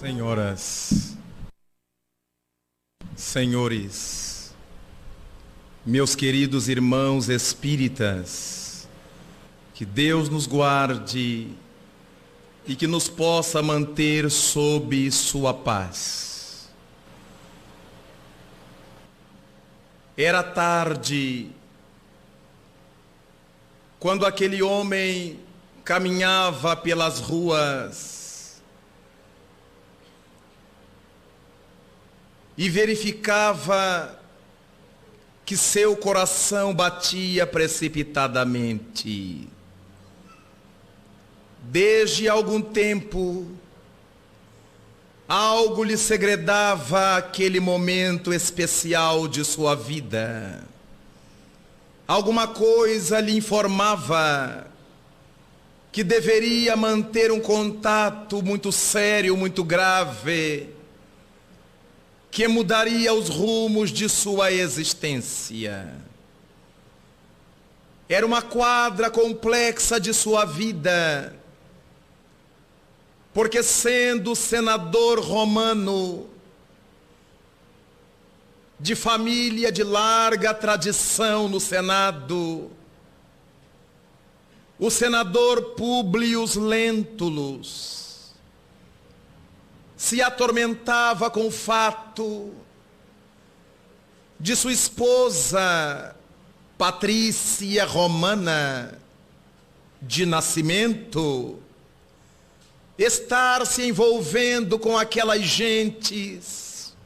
Senhoras, senhores, meus queridos irmãos espíritas, que Deus nos guarde e que nos possa manter sob sua paz. Era tarde quando aquele homem caminhava pelas ruas e verificava que seu coração batia precipitadamente. Desde algum tempo, algo lhe segredava aquele momento especial de sua vida. Alguma coisa lhe informava que deveria manter um contato muito sério, muito grave, que mudaria os rumos de sua existência. Era uma quadra complexa de sua vida, porque sendo senador romano, de família de larga tradição no Senado, o senador Públio Lentulus se atormentava com o fato de sua esposa Patrícia Romana de nascimento estar se envolvendo com aquelas gentes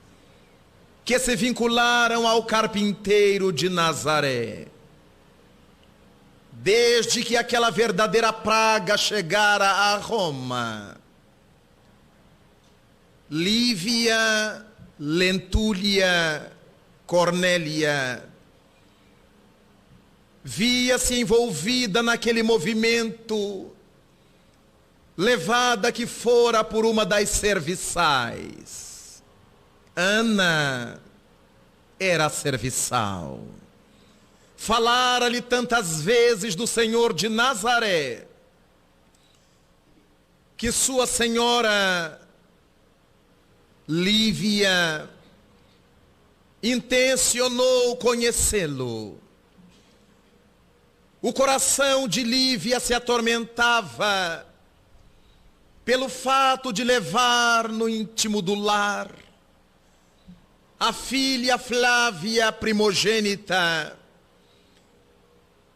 que se vincularam ao carpinteiro de Nazaré. Desde que aquela verdadeira praga chegara a Roma, Lívia, Lentúlia, Cornélia via-se envolvida naquele movimento, levada que fora por uma das serviçais. Ana era serviçal. Falara-lhe tantas vezes do Senhor de Nazaré, que sua senhora Lívia intencionou conhecê-lo. O coração de Lívia se atormentava pelo fato de levar no íntimo do lar a filha Flávia primogênita,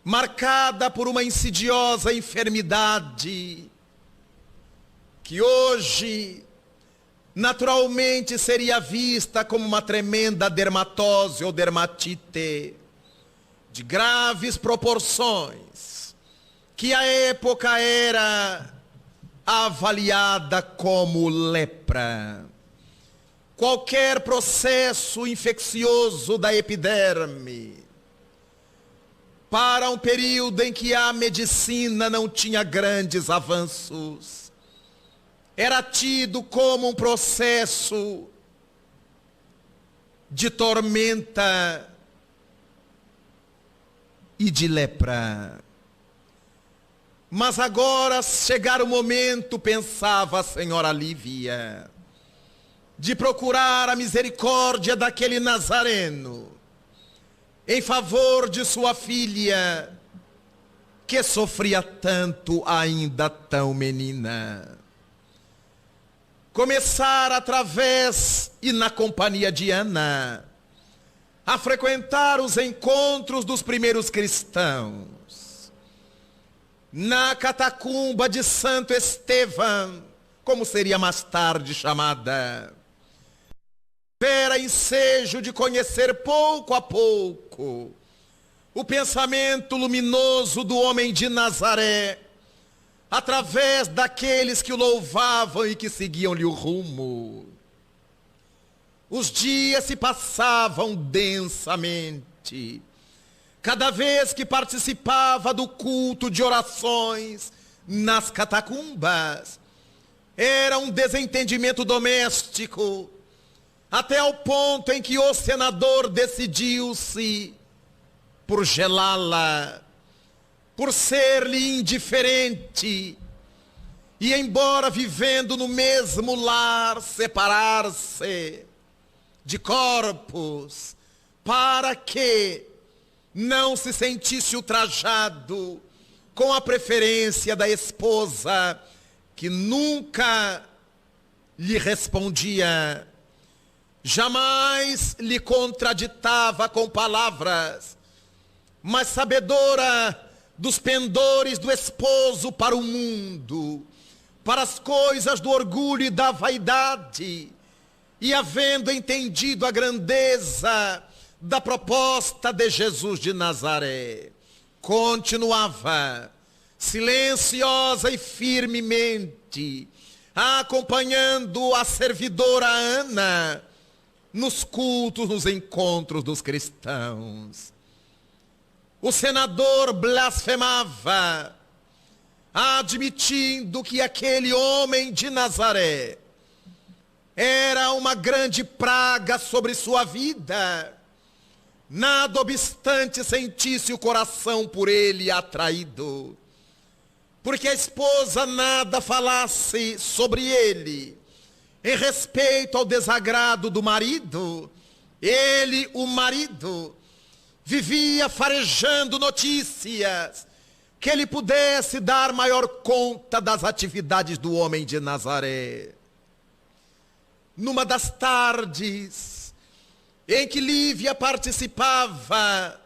marcada por uma insidiosa enfermidade, que hoje naturalmente seria vista como uma tremenda dermatose ou dermatite, de graves proporções, que à época era avaliada como lepra. Qualquer processo infeccioso da epiderme, para um período em que a medicina não tinha grandes avanços, era tido como um processo de tormenta e de lepra. Mas agora chegara o momento, pensava a senhora Lívia, de procurar a misericórdia daquele nazareno em favor de sua filha, que sofria tanto ainda tão menina. Começar através e na companhia de Ana a frequentar os encontros dos primeiros cristãos na catacumba de Santo Estevão, como seria mais tarde chamada. Era ensejo de conhecer pouco a pouco o pensamento luminoso do homem de Nazaré, através daqueles que o louvavam e que seguiam-lhe o rumo. Os dias se passavam densamente. Cada vez que participava do culto de orações nas catacumbas, era um desentendimento doméstico, até ao ponto em que o senador decidiu-se por gelá-la, por ser-lhe indiferente, E embora vivendo no mesmo lar, separar-se de corpos, para que não se sentisse ultrajado com a preferência da esposa, que nunca lhe respondia, jamais lhe contraditava com palavras, mas sabedora dos pendores do esposo para o mundo, para as coisas do orgulho e da vaidade, e havendo entendido a grandeza da proposta de Jesus de Nazaré, continuava silenciosa e firmemente acompanhando a servidora Ana nos cultos, nos encontros dos cristãos. O senador blasfemava, admitindo que aquele homem de Nazaré era uma grande praga sobre sua vida. Nada obstante sentisse o coração por ele atraído, porque a esposa nada falasse sobre ele, em respeito ao desagrado do marido. Ele, o marido, vivia farejando notícias que ele pudesse dar maior conta das atividades do homem de Nazaré. Numa das tardes em que Lívia participava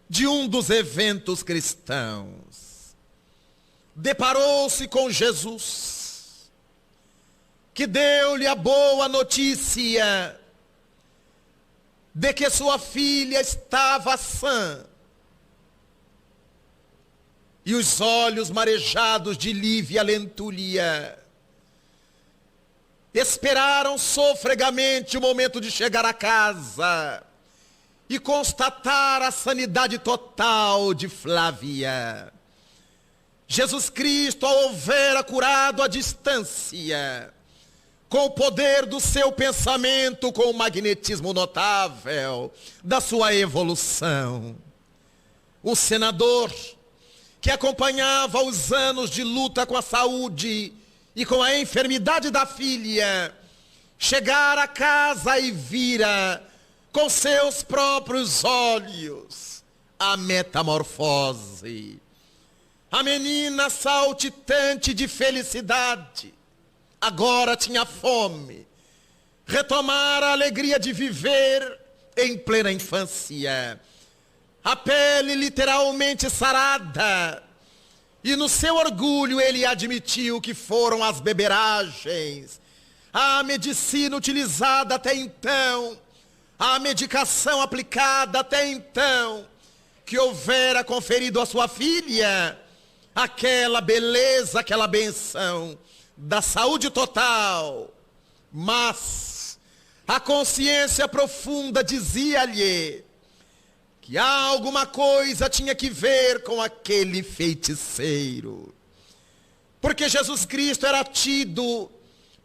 de um dos eventos cristãos, deparou-se com Jesus, que deu-lhe a boa notícia de que sua filha estava sã. E os olhos marejados de Lívia Lentulha esperaram sofregamente o momento de chegar a casa e constatar a sanidade total de Flávia. Jesus Cristo a houvera curado à distância, com o poder do seu pensamento, com o magnetismo notável da sua evolução. O senador, que acompanhava os anos de luta com a saúde e com a enfermidade da filha, chegara a casa e vira com seus próprios olhos a metamorfose. A menina saltitante de felicidade agora tinha fome, retomara a alegria de viver em plena infância, a pele literalmente sarada, e no seu orgulho ele admitiu que foram as beberagens, a medicina utilizada até então, a medicação aplicada até então, que houvera conferido à sua filha aquela beleza, aquela benção da saúde total. Mas a consciência profunda dizia-lhe que alguma coisa tinha que ver com aquele feiticeiro, porque Jesus Cristo era tido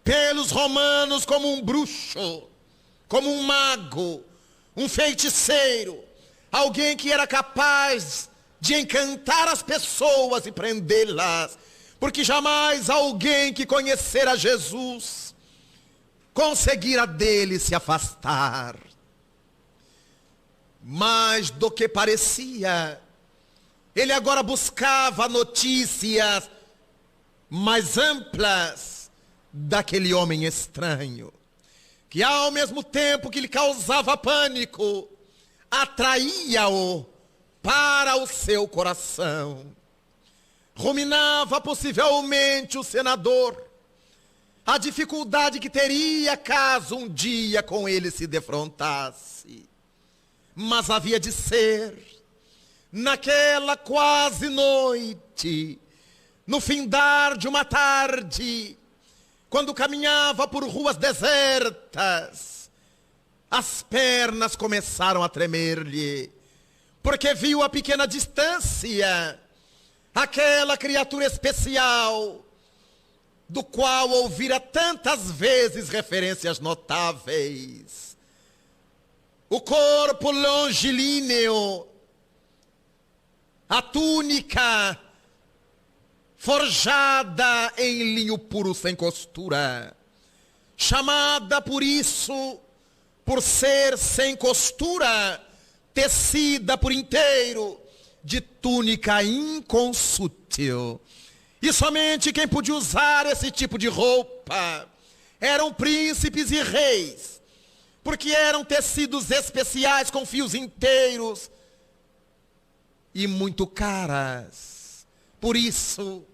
pelos romanos como um bruxo, como um mago, um feiticeiro, alguém que era capaz de encantar as pessoas e prendê-las, porque jamais alguém que conhecera Jesus conseguira dele se afastar. Mais do que parecia, ele agora buscava notícias mais amplas daquele homem estranho, que ao mesmo tempo que lhe causava pânico, atraía-o para o seu coração. Ruminava possivelmente o senador a dificuldade que teria caso um dia com ele se defrontasse. Mas havia de ser naquela quase noite, no findar de uma tarde, quando caminhava por ruas desertas, as pernas começaram a tremer-lhe, porque viu a pequena distância aquela criatura especial, do qual ouvira tantas vezes referências notáveis. O corpo longilíneo, a túnica forjada em linho puro sem costura, chamada por isso, por ser sem costura, tecida por inteiro, de túnica inconsútil. E somente quem podia usar esse tipo de roupa eram príncipes e reis, porque eram tecidos especiais com fios inteiros e muito caras. Por isso,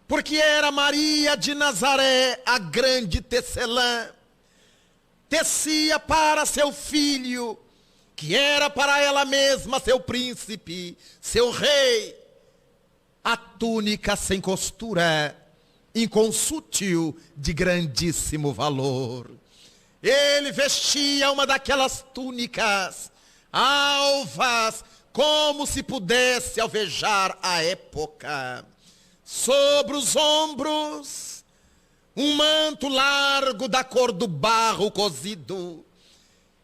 porque era Maria de Nazaré, a grande tecelã, tecia para seu filho, que era para ela mesma seu príncipe, seu rei, a túnica sem costura, inconsútil, de grandíssimo valor. Ele vestia uma daquelas túnicas alvas, como se pudesse alvejar a época. Sobre os ombros, um manto largo da cor do barro cozido,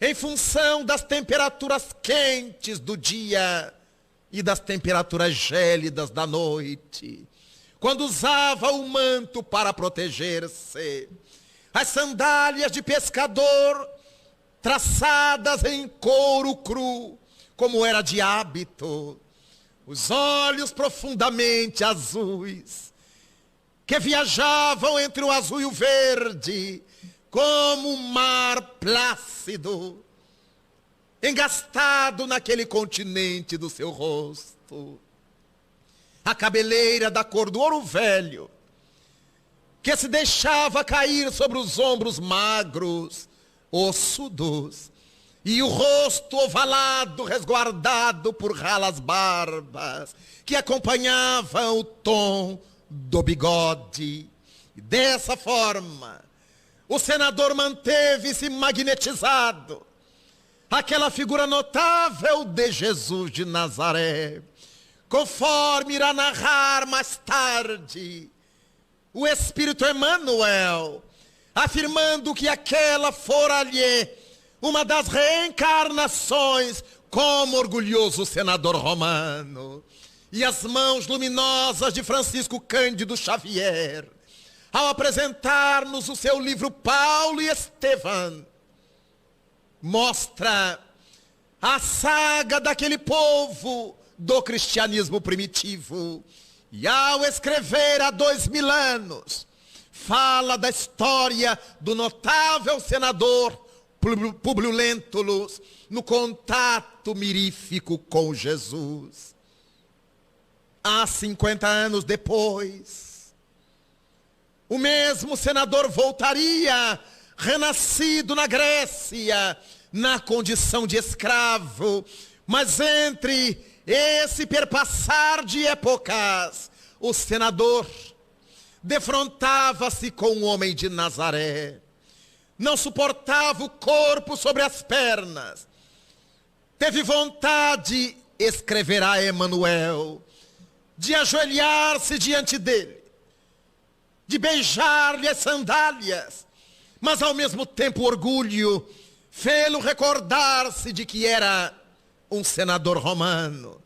em função das temperaturas quentes do dia e das temperaturas gélidas da noite, quando usava o manto para proteger-se. As sandálias de pescador, traçadas em couro cru, como era de hábito, os olhos profundamente azuis, que viajavam entre o azul e o verde, como um mar plácido, engastado naquele continente do seu rosto. A cabeleira da cor do ouro velho, que se deixava cair sobre os ombros magros, ossudos, e o rosto ovalado, resguardado por ralas barbas, que acompanhavam o tom do bigode. E dessa forma, o senador manteve-se magnetizado, aquela figura notável de Jesus de Nazaré, conforme irá narrar mais tarde o Espírito Emmanuel, afirmando que aquela fora-lhe uma das reencarnações como orgulhoso senador romano. E as mãos luminosas de Francisco Cândido Xavier, ao apresentar-nos o seu livro Paulo e Estevão, mostra a saga daquele povo do cristianismo primitivo. E ao escrever há 2000 anos, fala da história do notável senador Públio Lentulus no contato mirífico com Jesus. Há 50 anos depois, o mesmo senador voltaria, renascido na Grécia, na condição de escravo, mas entre esse perpassar de épocas, o senador defrontava-se com o homem de Nazaré. Não suportava o corpo sobre as pernas. Teve vontade, escreverá Emmanuel, de ajoelhar-se diante dele, de beijar-lhe as sandálias, mas ao mesmo tempo orgulho fê-lo recordar-se de que era um senador romano.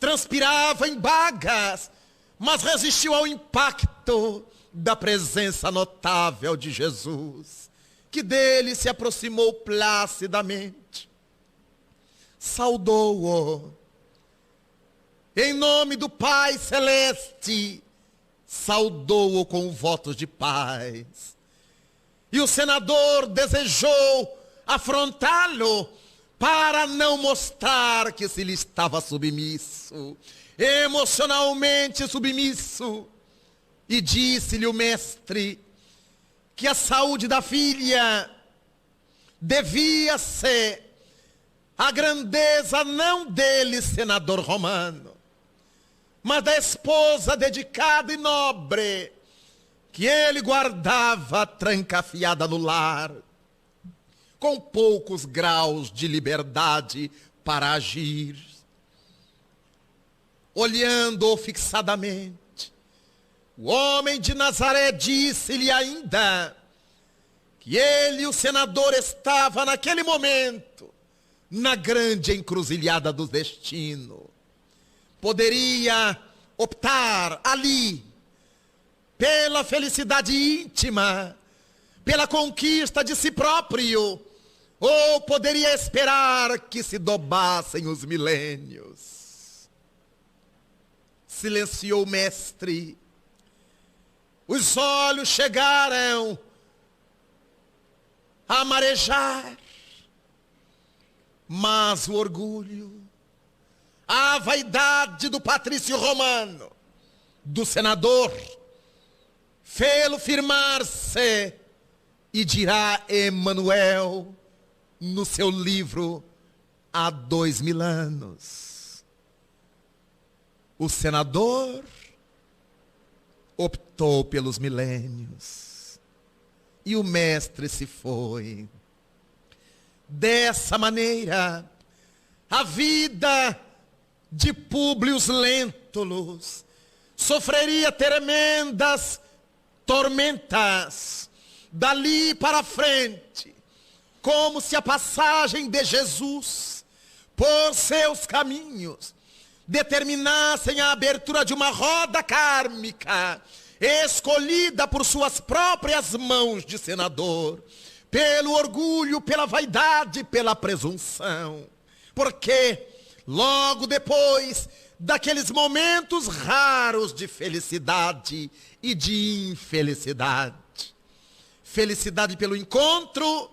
Transpirava em bagas, mas resistiu ao impacto da presença notável de Jesus, que dele se aproximou placidamente, saudou-o, em nome do Pai Celeste, saudou-o com votos de paz. E o senador desejou afrontá-lo para não mostrar que se lhe estava submisso, emocionalmente submisso. E disse-lhe o mestre que a saúde da filha devia ser a grandeza não dele, senador romano, mas da esposa dedicada e nobre que ele guardava trancafiada no lar, com poucos graus de liberdade para agir. Olhando-o fixadamente, o homem de Nazaré disse-lhe ainda que ele, o senador, estava naquele momento na grande encruzilhada do destino. Poderia optar ali pela felicidade íntima, pela conquista de si próprio, ou poderia esperar que se dobassem os milênios? Silenciou o mestre. Os olhos chegaram a marejar, mas o orgulho, a vaidade do patrício romano, do senador, fê-lo firmar-se, e dirá Emmanuel no seu livro Há 2000 anos. O senador optou pelos milênios e o mestre se foi. Dessa maneira, a vida de Públio Lentulus sofreria tremendas tormentas dali para frente, como se a passagem de Jesus por seus caminhos determinassem a abertura de uma roda kármica, escolhida por suas próprias mãos de senador, pelo orgulho, pela vaidade, pela presunção. Porque logo depois daqueles momentos raros de felicidade e de infelicidade, felicidade pelo encontro,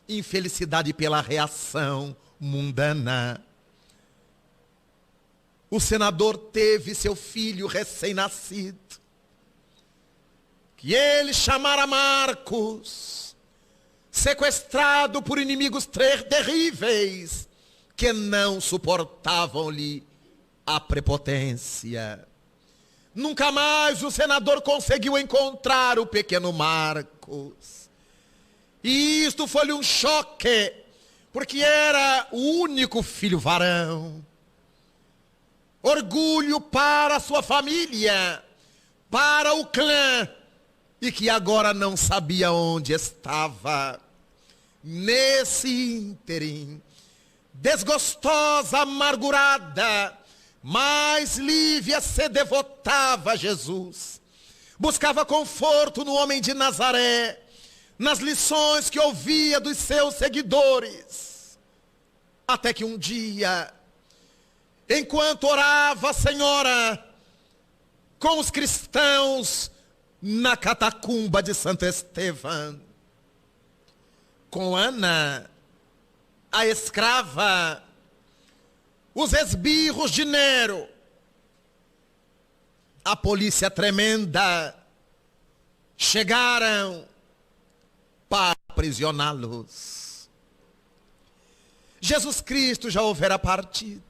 infelicidade pela reação mundana, o senador teve seu filho recém-nascido, que ele chamara Marcos, sequestrado por inimigos terríveis, que não suportavam-lhe a prepotência. Nunca mais o senador conseguiu encontrar o pequeno Marcos. E isto foi-lhe um choque, porque era o único filho varão. Orgulho para a sua família, para o clã, e que agora não sabia onde estava. Nesse ínterim, desgostosa, amargurada, mas Lívia se devotava a Jesus. Buscava conforto no homem de Nazaré, nas lições que ouvia dos seus seguidores. Até que um dia, enquanto orava a Senhora com os cristãos na catacumba de Santo Estevão, com Ana, a escrava, os esbirros de Nero, a polícia tremenda, chegaram para aprisioná-los. Jesus Cristo já houvera partido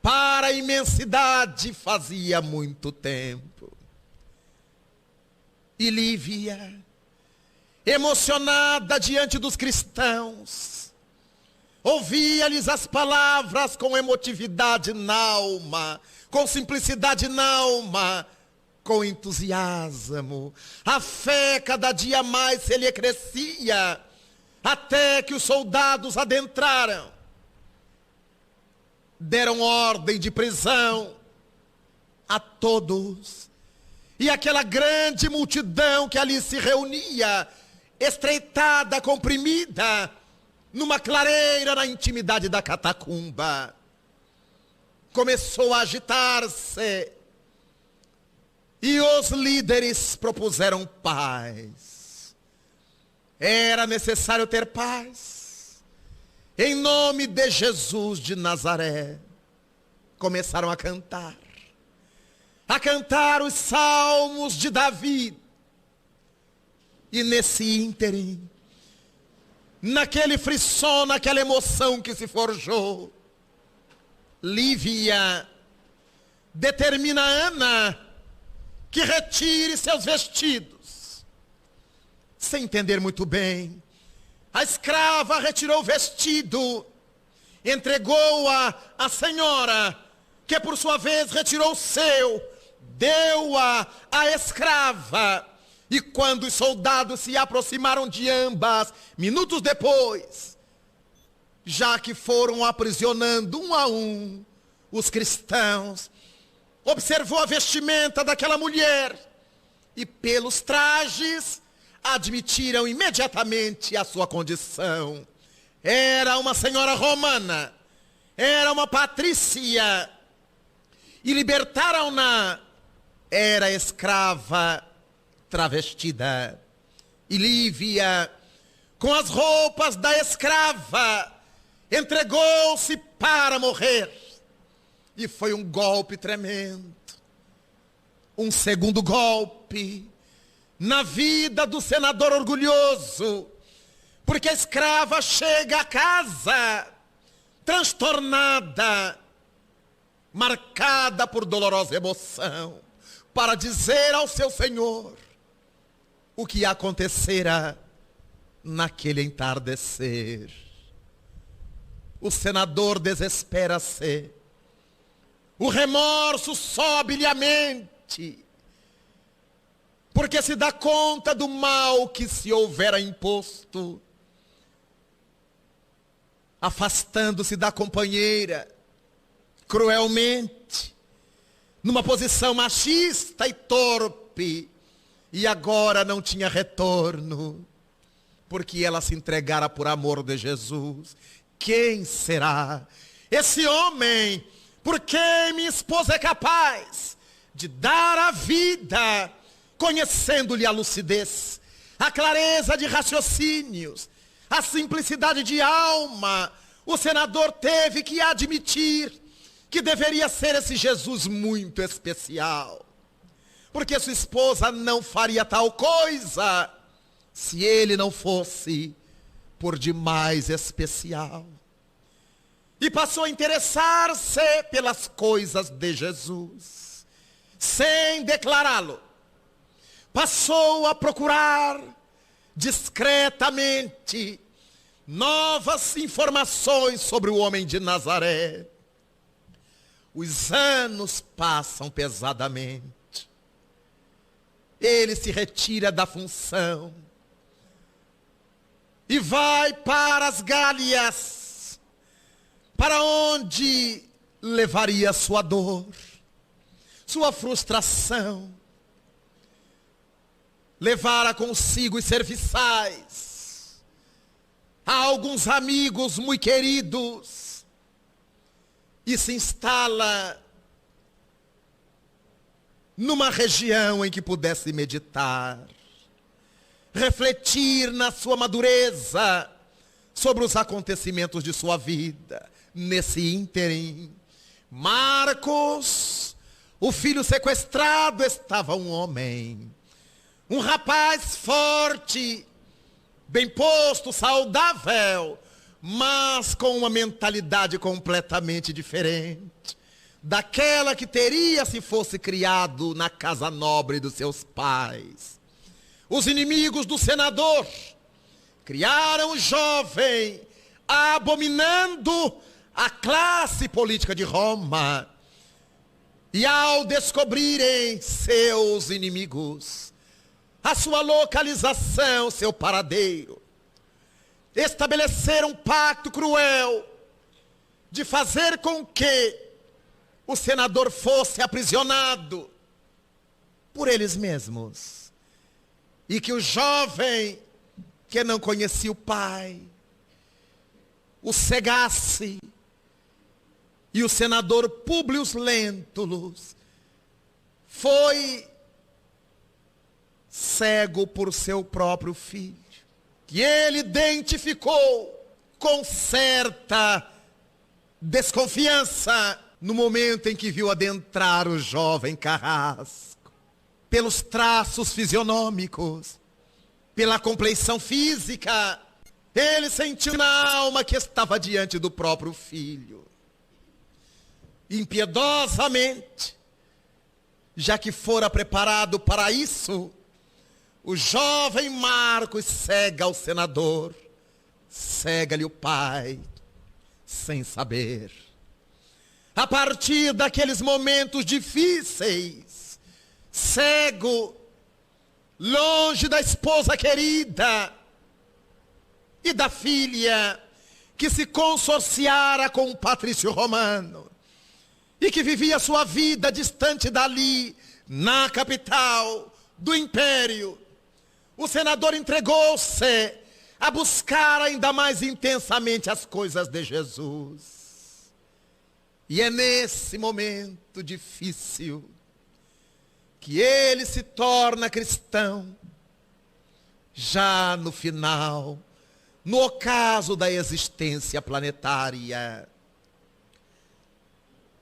para a imensidade fazia muito tempo. E Lívia, emocionada diante dos cristãos, ouvia-lhes as palavras com emotividade na alma, com simplicidade na alma, com entusiasmo. A fé cada dia mais se lhe crescia, até que os soldados adentraram. Deram ordem de prisão a todos. E aquela grande multidão que ali se reunia, estreitada, comprimida, numa clareira na intimidade da catacumba, começou a agitar-se. E os líderes propuseram paz. Era necessário ter paz. Em nome de Jesus de Nazaré, começaram a cantar os salmos de Davi. E nesse ínterim, naquele frisson, naquela emoção que se forjou, Lívia determina a Ana que retire seus vestidos. Sem entender muito bem, a escrava retirou o vestido, entregou-a à senhora, que por sua vez retirou o seu, deu-a à escrava. E quando os soldados se aproximaram de ambas, minutos depois, já que foram aprisionando um a um os cristãos, observou a vestimenta daquela mulher e pelos trajes admitiram imediatamente a sua condição. Era uma senhora romana, era uma patrícia, e libertaram-na. Era escrava travestida. E Lívia, com as roupas da escrava, entregou-se para morrer. E foi um golpe tremendo. Um segundo golpe na vida do senador orgulhoso, porque a escrava chega a casa transtornada, marcada por dolorosa emoção, para dizer ao seu senhor o que acontecera naquele entardecer. O senador desespera-se, o remorso sobe-lhe à mente, porque se dá conta do mal que se houvera imposto, afastando-se da companheira, cruelmente, numa posição machista e torpe, e agora não tinha retorno, porque ela se entregara por amor de Jesus. Quem será esse homem por quem minha esposa é capaz de dar a vida, conhecendo-lhe a lucidez, a clareza de raciocínios, a simplicidade de alma? O senador teve que admitir que deveria ser esse Jesus muito especial, porque sua esposa não faria tal coisa se ele não fosse por demais especial. E passou a interessar-se pelas coisas de Jesus, sem declará-lo. Passou a procurar discretamente novas informações sobre o homem de Nazaré. Os anos passam pesadamente. Ele se retira da função e vai para as Gálias, para onde levaria sua dor, sua frustração. Levara consigo os serviçais, há alguns amigos muito queridos, e se instala numa região em que pudesse meditar, refletir na sua madureza sobre os acontecimentos de sua vida. Nesse ínterim, Marcos, o filho sequestrado, estava um homem, um rapaz forte, bem posto, saudável, mas com uma mentalidade completamente diferente daquela que teria se fosse criado na casa nobre dos seus pais. Os inimigos do senador criaram o jovem, abominando a classe política de Roma. E ao descobrirem seus inimigos, a sua localização, seu paradeiro, estabeleceram um pacto cruel de fazer com que o senador fosse aprisionado por eles mesmos, e que o jovem que não conhecia o pai o cegasse, e o senador Públio Lentulus foi cego por seu próprio filho, que ele identificou com certa desconfiança no momento em que viu adentrar o jovem carrasco. Pelos traços fisionômicos, pela compleição física, ele sentiu na alma que estava diante do próprio filho. Impiedosamente, já que fora preparado para isso, o jovem Marcos cega o senador, cega-lhe o pai, sem saber. A partir daqueles momentos difíceis, cego, longe da esposa querida e da filha que se consorciara com um patrício romano, e que vivia sua vida distante dali, na capital do império, o senador entregou-se a buscar ainda mais intensamente as coisas de Jesus. E é nesse momento difícil que ele se torna cristão, já no final, no ocaso da existência planetária.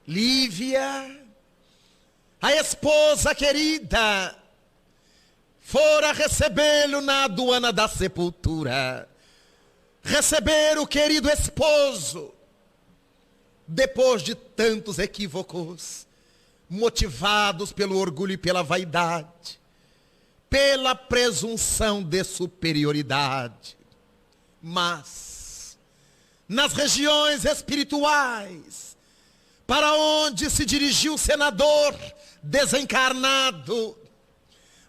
Lívia, a esposa querida, fora recebê-lo na aduana da sepultura, receber o querido esposo, depois de tantos equívocos, motivados pelo orgulho e pela vaidade, pela presunção de superioridade. Mas, nas regiões espirituais, para onde se dirigiu o senador desencarnado,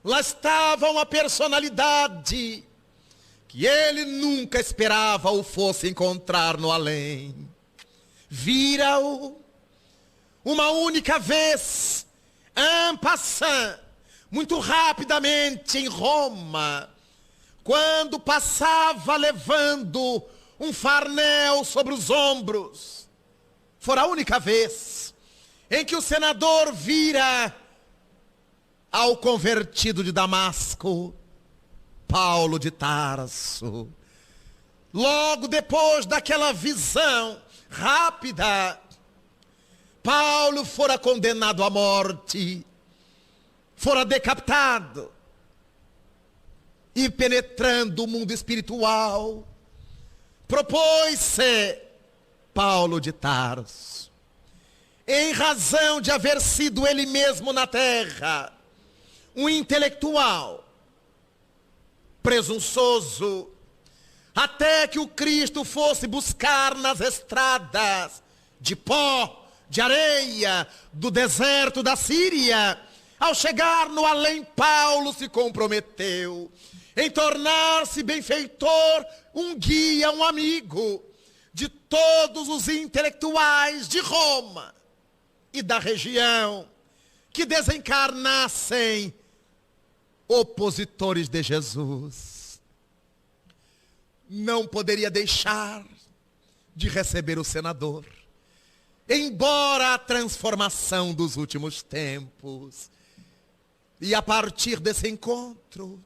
lá estava uma personalidade que ele nunca esperava o fosse encontrar no além. Vira-o uma única vez, en passant, muito rapidamente em Roma, quando passava levando um farnel sobre os ombros. Fora a única vez em que o senador vira ao convertido de Damasco, Paulo de Tarso. Logo depois daquela visão rápida, Paulo fora condenado à morte, fora decapitado, e penetrando o mundo espiritual, propôs-se Paulo de Tarso, em razão de haver sido ele mesmo na terra um intelectual presunçoso, até que o Cristo fosse buscar nas estradas de pó, de areia, do deserto da Síria. Ao chegar no além, Paulo se comprometeu em tornar-se benfeitor, um guia, um amigo de todos os intelectuais de Roma e da região que desencarnassem opositores de Jesus. Não poderia deixar de receber o senador, embora a transformação dos últimos tempos. E a partir desse encontro,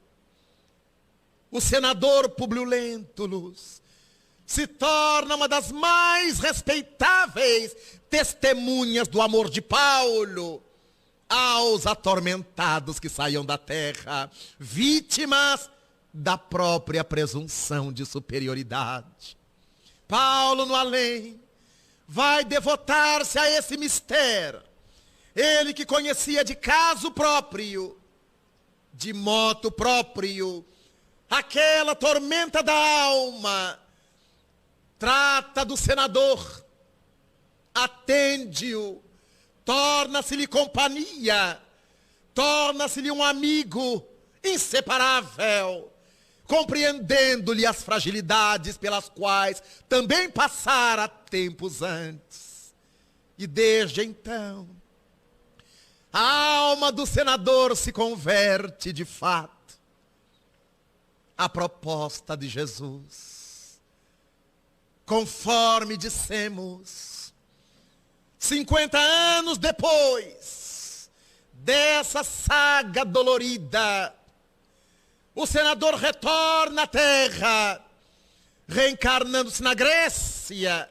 o senador Públio Lentulus se torna uma das mais respeitáveis testemunhas do amor de Paulo aos atormentados que saiam da terra, vítimas da própria presunção de superioridade. Paulo, no além, vai devotar-se a esse mistério. Ele que conhecia de caso próprio, de moto próprio, aquela tormenta da alma, trata do senador, atende-o, torna-se-lhe companhia, torna-se-lhe um amigo inseparável, compreendendo-lhe as fragilidades pelas quais também passara tempos antes. E desde então, a alma do senador se converte de fato à proposta de Jesus. Conforme dissemos, 50 anos depois dessa saga dolorida, o senador retorna à terra, reencarnando-se na Grécia,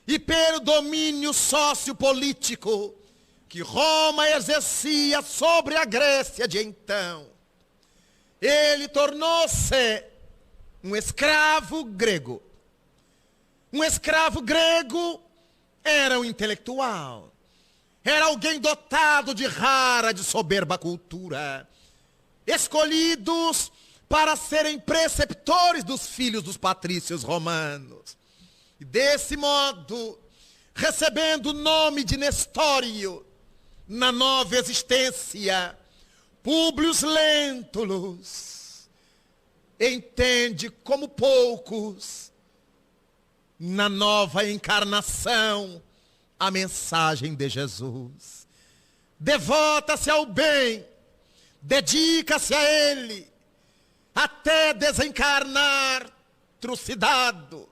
e pelo domínio sociopolítico que Roma exercia sobre a Grécia de então, ele tornou-se um escravo grego. Um escravo grego era um intelectual, era alguém dotado de rara, de soberba cultura, escolhidos para serem preceptores dos filhos dos patrícios romanos. E desse modo, recebendo o nome de Nestório, na nova existência, Públio Lentulus entende como poucos, na nova encarnação, a mensagem de Jesus. Devota-se ao bem, dedica-se a ele, até desencarnar, trucidado,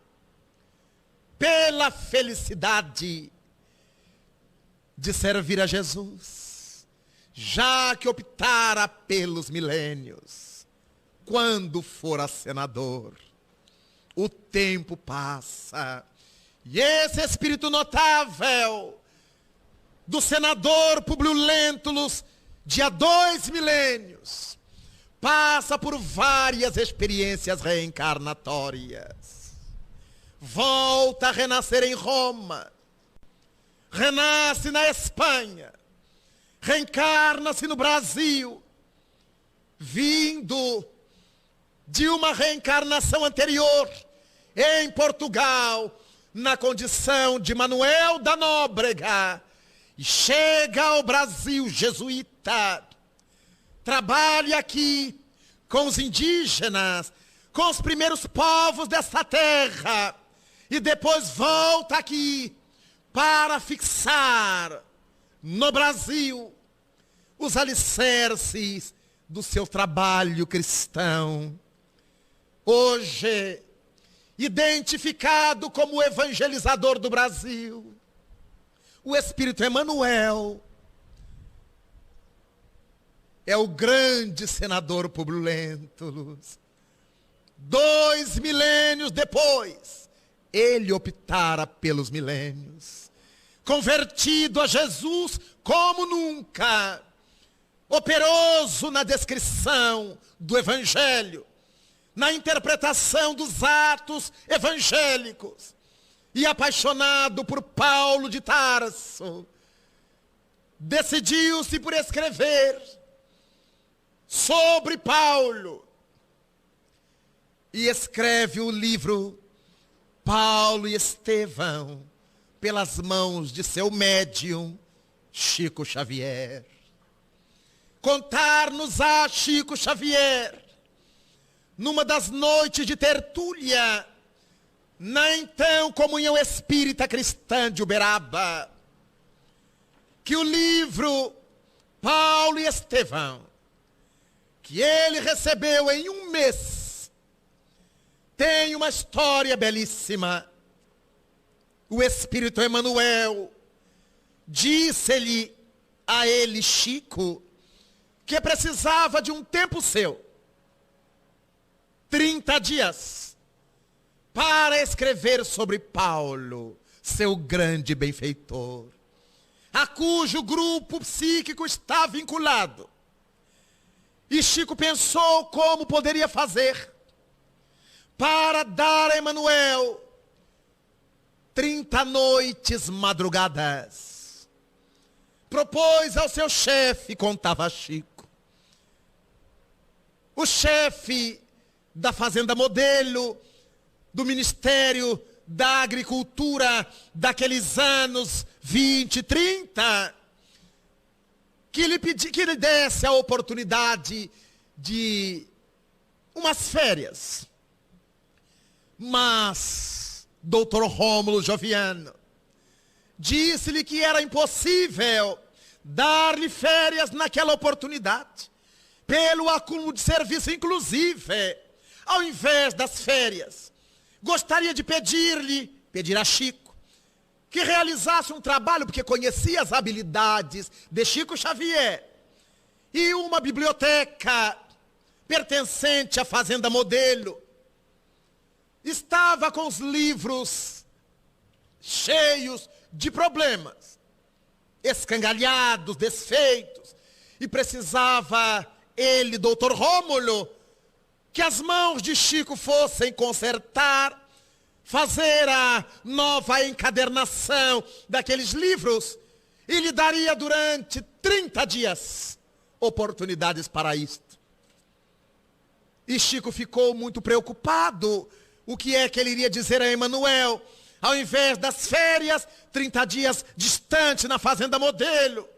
pela felicidade de servir a Jesus, já que optara pelos milênios. Quando fora senador, o tempo passa, e esse espírito notável do senador Públio Lentulus, de há 2 milênios, passa por várias experiências reencarnatórias. Volta a renascer em Roma, renasce na Espanha, reencarna-se no Brasil, vindo de uma reencarnação anterior em Portugal, na condição de Manuel da Nóbrega, e chega ao Brasil jesuíta, trabalha aqui com os indígenas, com os primeiros povos dessa terra, e depois volta aqui para fixar no Brasil os alicerces do seu trabalho cristão. Hoje, identificado como o evangelizador do Brasil, o Espírito Emmanuel é o grande senador Públio Lentulus. 2 milênios depois, ele optara pelos milênios, convertido a Jesus como nunca, operoso na descrição do Evangelho, na interpretação dos atos evangélicos, e apaixonado por Paulo de Tarso, decidiu-se por escrever sobre Paulo, e escreve o livro Paulo e Estevão, pelas mãos de seu médium, Chico Xavier. Contar-nos a Chico Xavier, numa das noites de tertúlia, na então Comunhão Espírita Cristã de Uberaba, que o livro Paulo e Estevão, que ele recebeu em 1 mês, tem uma história belíssima. O Espírito Emmanuel disse-lhe a ele, Chico, que precisava de um tempo seu, 30 dias, para escrever sobre Paulo, seu grande benfeitor, a cujo grupo psíquico está vinculado. E Chico pensou como poderia fazer para dar a Emmanuel 30 noites madrugadas. Propôs ao seu chefe, contava Chico, o chefe da Fazenda Modelo, do Ministério da Agricultura daqueles anos 20, 30, que lhe desse a oportunidade de umas férias. Mas Dr. Rômulo Joviano disse-lhe que era impossível dar-lhe férias naquela oportunidade, pelo acúmulo de serviço. Inclusive, ao invés das férias, gostaria de pedir a Chico, que realizasse um trabalho, porque conhecia as habilidades de Chico Xavier, e uma biblioteca pertencente à Fazenda Modelo estava com os livros cheios de problemas, escangalhados, desfeitos, e precisava ele, doutor Rômulo, que as mãos de Chico fossem consertar, fazer a nova encadernação daqueles livros, e lhe daria durante 30 dias oportunidades para isto. E Chico ficou muito preocupado. O que é que ele iria dizer a Emmanuel? Ao invés das férias, 30 dias distante na Fazenda Modelo.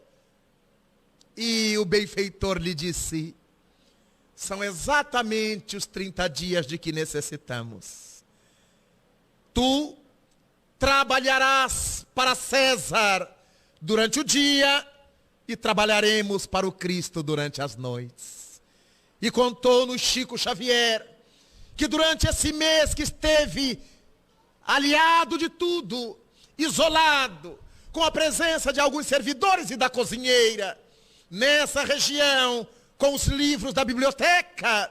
E o benfeitor lhe disse: são exatamente os 30 dias de que necessitamos. Tu trabalharás para César durante o dia e trabalharemos para o Cristo durante as noites. E contou-nos Chico Xavier que durante esse mês que esteve aliado de tudo, isolado, com a presença de alguns servidores e da cozinheira, nessa região, com os livros da biblioteca,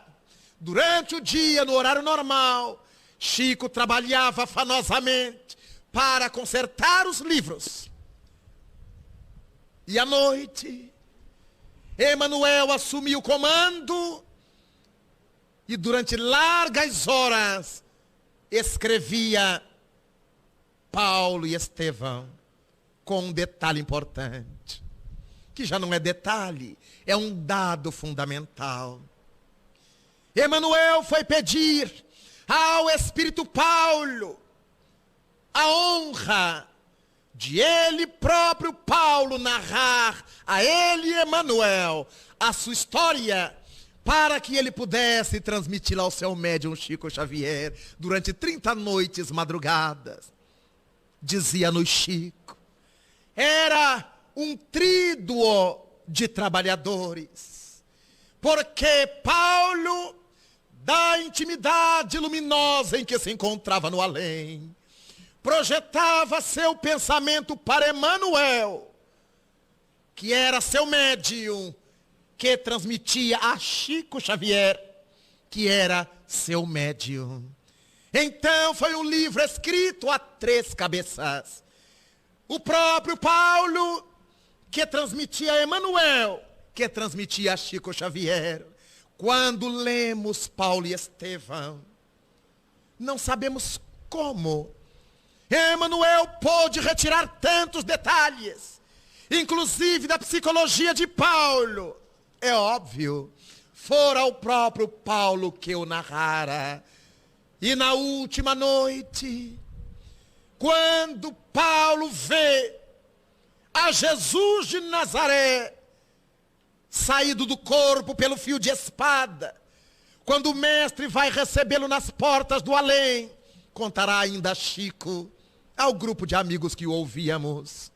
durante o dia, no horário normal, Chico trabalhava afanosamente para consertar os livros. E à noite, Emanuel assumiu o comando e durante largas horas escrevia Paulo e Estevão, com um detalhe importante, que já não é detalhe, é um dado fundamental. Emanuel foi pedir ao Espírito Paulo a honra de ele próprio, Paulo, narrar a ele, Emanuel, a sua história, para que ele pudesse transmiti-la ao seu médium Chico Xavier durante 30 noites, madrugadas. Dizia-nos Chico, era um tríduo de trabalhadores, porque Paulo, da intimidade luminosa em que se encontrava no além, projetava seu pensamento para Emanuel, que era seu médium, que transmitia a Chico Xavier, que era seu médium. Então foi um livro escrito a 3 cabeças. O próprio Paulo, que transmitia a Emanuel, que transmitia a Chico Xavier. Quando lemos Paulo e Estevão, não sabemos como Emanuel pôde retirar tantos detalhes, inclusive da psicologia de Paulo. É óbvio, fora o próprio Paulo que o narrara. E na última noite, quando Paulo vê a Jesus de Nazaré saído do corpo pelo fio de espada, quando o mestre vai recebê-lo nas portas do além, contará ainda Chico ao grupo de amigos que o ouvíamos.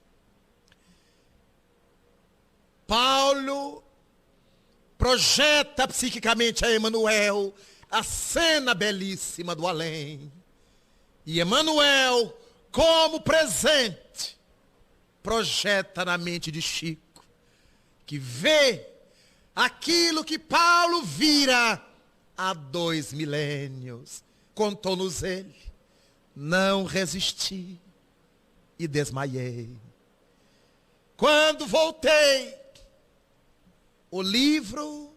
Paulo projeta psiquicamente a Emanuel a cena belíssima do além. E Emanuel, como presente, projeta na mente de Chico, que vê aquilo que Paulo vira há 2 milênios. Contou-nos ele, não resisti e desmaiei. Quando voltei, o livro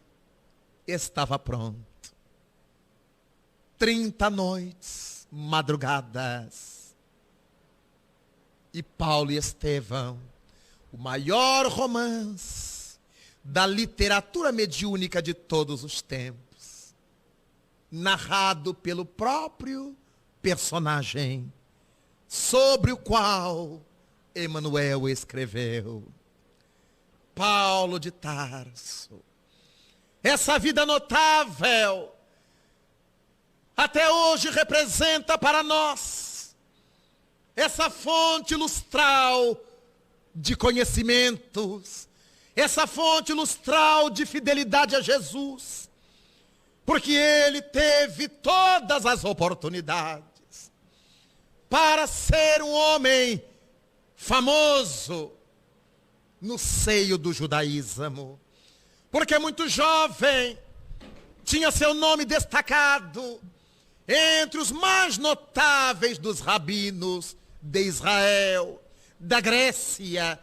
estava pronto. 30 noites, madrugadas. E Paulo e Estevão, o maior romance da literatura mediúnica de todos os tempos, narrado pelo próprio personagem, sobre o qual Emanuel escreveu. Paulo de Tarso. Essa vida notável até hoje representa para nós essa fonte lustral de conhecimentos, essa fonte lustral de fidelidade a Jesus, porque ele teve todas as oportunidades para ser um homem famoso no seio do judaísmo, porque muito jovem tinha seu nome destacado entre os mais notáveis dos rabinos de Israel, da Grécia,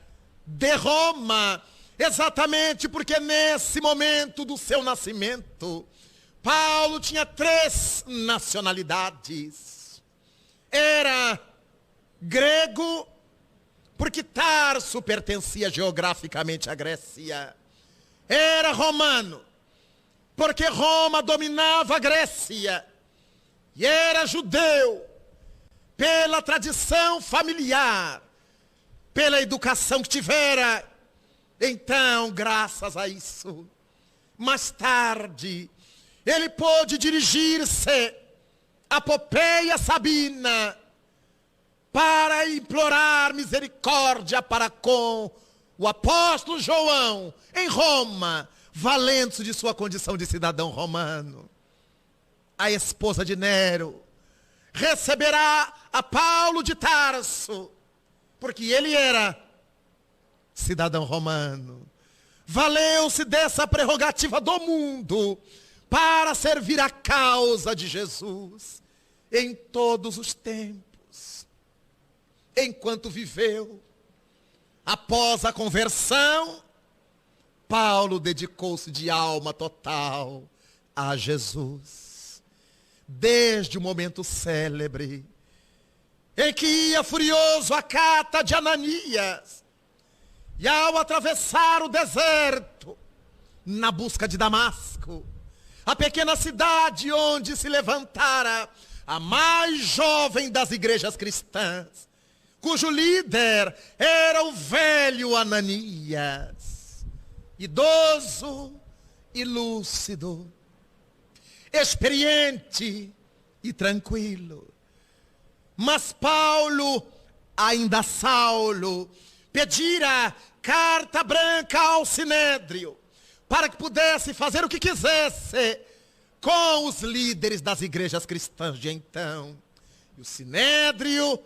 de Roma, exatamente porque nesse momento do seu nascimento, Paulo tinha 3 nacionalidades. Era grego, porque Tarso pertencia geograficamente à Grécia. Era romano, porque Roma dominava a Grécia. E era judeu, pela tradição familiar, pela educação que tivera. Então, graças a isso, mais tarde, ele pôde dirigir-se à Popeia Sabina, para implorar misericórdia para com o apóstolo João em Roma, valendo-se de sua condição de cidadão romano. A esposa de Nero receberá a Paulo de Tarso, porque ele era cidadão romano. Valeu-se dessa prerrogativa do mundo para servir a causa de Jesus em todos os tempos. Enquanto viveu, após a conversão, Paulo dedicou-se de alma total a Jesus. Desde o momento célebre em que ia furioso à cata de Ananias, e ao atravessar o deserto, na busca de Damasco, a pequena cidade onde se levantara a mais jovem das igrejas cristãs, cujo líder era o velho Ananias, idoso e lúcido, experiente e tranquilo. Mas Paulo, ainda Saulo, pedira carta branca ao Sinédrio, para que pudesse fazer o que quisesse com os líderes das igrejas cristãs de então. E o Sinédrio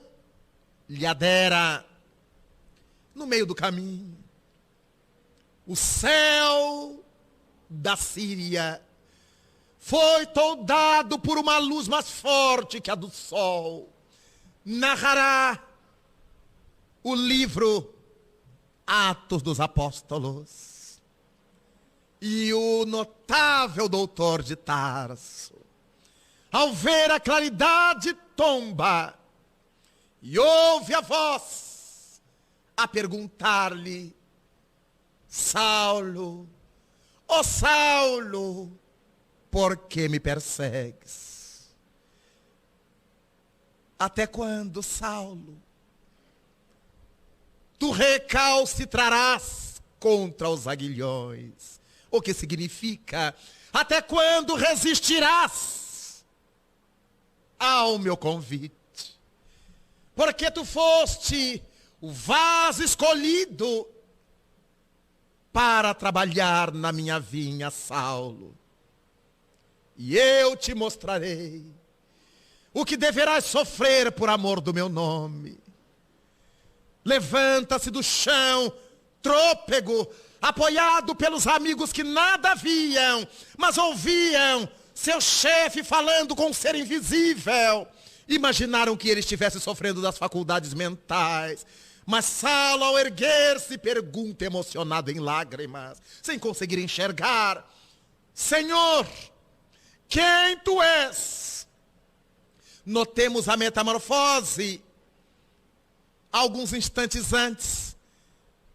lhe adera. No meio do caminho, o céu da Síria foi toldado por uma luz mais forte que a do sol. Narrará o livro Atos dos Apóstolos. E o notável doutor de Tarso, ao ver a claridade, tomba e ouve a voz a perguntar-lhe: Saulo, ó Saulo, por que me persegues? Até quando, Saulo, tu recalcitrarás contra os aguilhões? O que significa: até quando resistirás ao meu convite? Porque tu foste o vaso escolhido para trabalhar na minha vinha, Saulo. E eu te mostrarei o que deverás sofrer por amor do meu nome. Levanta-se do chão, trôpego, apoiado pelos amigos que nada viam, mas ouviam seu chefe falando com um ser invisível. Imaginaram que ele estivesse sofrendo das faculdades mentais. Mas Saulo, ao erguer-se, pergunta emocionado em lágrimas, sem conseguir enxergar: Senhor, quem tu és? Notemos a metamorfose. Alguns instantes antes,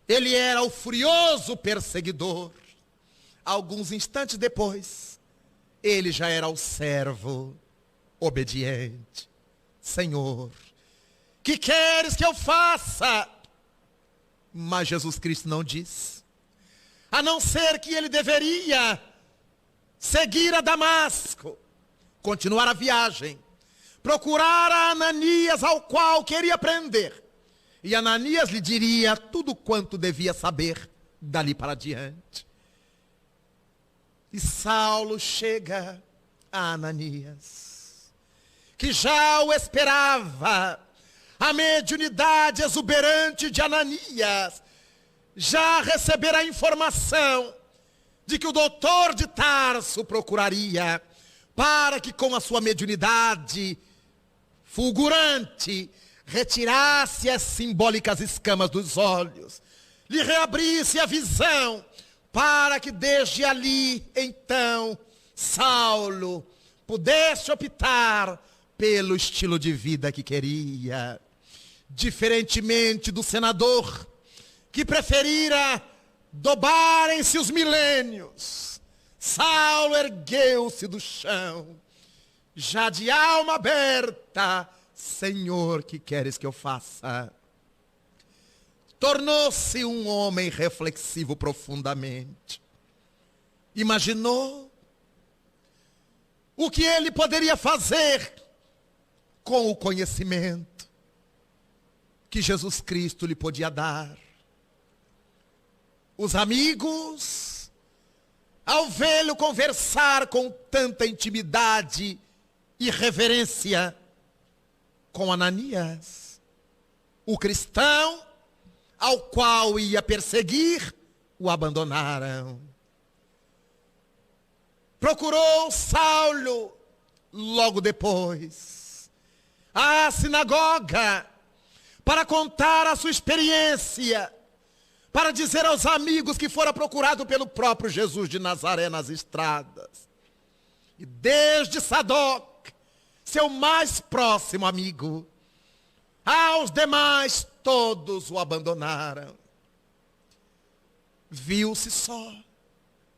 ele era o furioso perseguidor. Alguns instantes depois, ele já era o servo obediente. Senhor, que queres que eu faça? Mas Jesus Cristo não diz, a não ser que ele deveria seguir a Damasco, continuar a viagem, procurar a Ananias, ao qual queria prender. E Ananias lhe diria tudo quanto devia saber dali para diante. E Saulo chega a Ananias, que já o esperava. A mediunidade exuberante de Ananias já recebera a informação de que o doutor de Tarso procuraria, para que com a sua mediunidade fulgurante retirasse as simbólicas escamas dos olhos, lhe reabrisse a visão, para que desde ali, então, Saulo pudesse optar pelo estilo de vida que queria. Diferentemente do senador, que preferira dobarem-se os milênios, Saulo ergueu-se do chão, já de alma aberta: Senhor, que queres que eu faça? Tornou-se um homem reflexivo profundamente. Imaginou o que ele poderia fazer com o conhecimento. que Jesus Cristo lhe podia dar. Os amigos, ao vê-lo conversar com tanta intimidade e reverência com Ananias, o cristão ao qual ia perseguir, o abandonaram. Procurou Saulo logo depois a sinagoga para contar a sua experiência, para dizer aos amigos que fora procurado pelo próprio Jesus de Nazaré nas estradas. E desde Sadoc, seu mais próximo amigo, aos demais todos o abandonaram. Viu-se só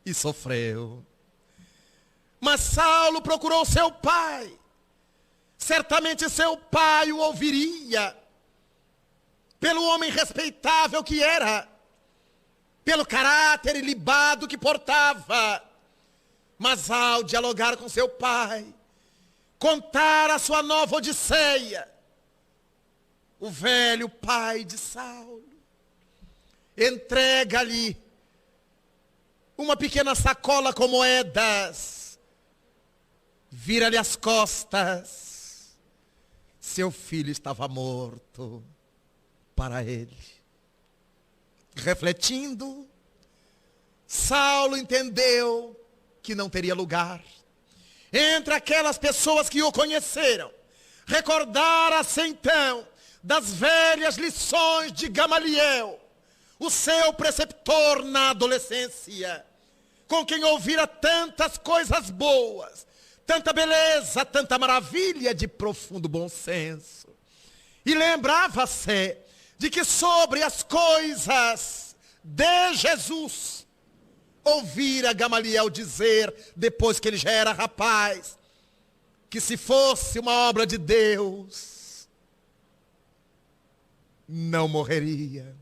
e sofreu. Mas Saulo procurou seu pai. Certamente seu pai o ouviria, pelo homem respeitável que era, pelo caráter ilibado que portava. Mas ao dialogar com seu pai, contar a sua nova odisseia, o velho pai de Saulo entrega-lhe uma pequena sacola com moedas, vira-lhe as costas. Seu filho estava morto para ele. Refletindo, Saulo entendeu que não teria lugar entre aquelas pessoas que o conheceram. Recordara-se então das velhas lições de Gamaliel, o seu preceptor na adolescência, com quem ouvira tantas coisas boas, tanta beleza, tanta maravilha de profundo bom senso. E lembrava-se de que sobre as coisas de Jesus, ouvira Gamaliel dizer, depois que ele já era rapaz, que se fosse uma obra de Deus, não morreria.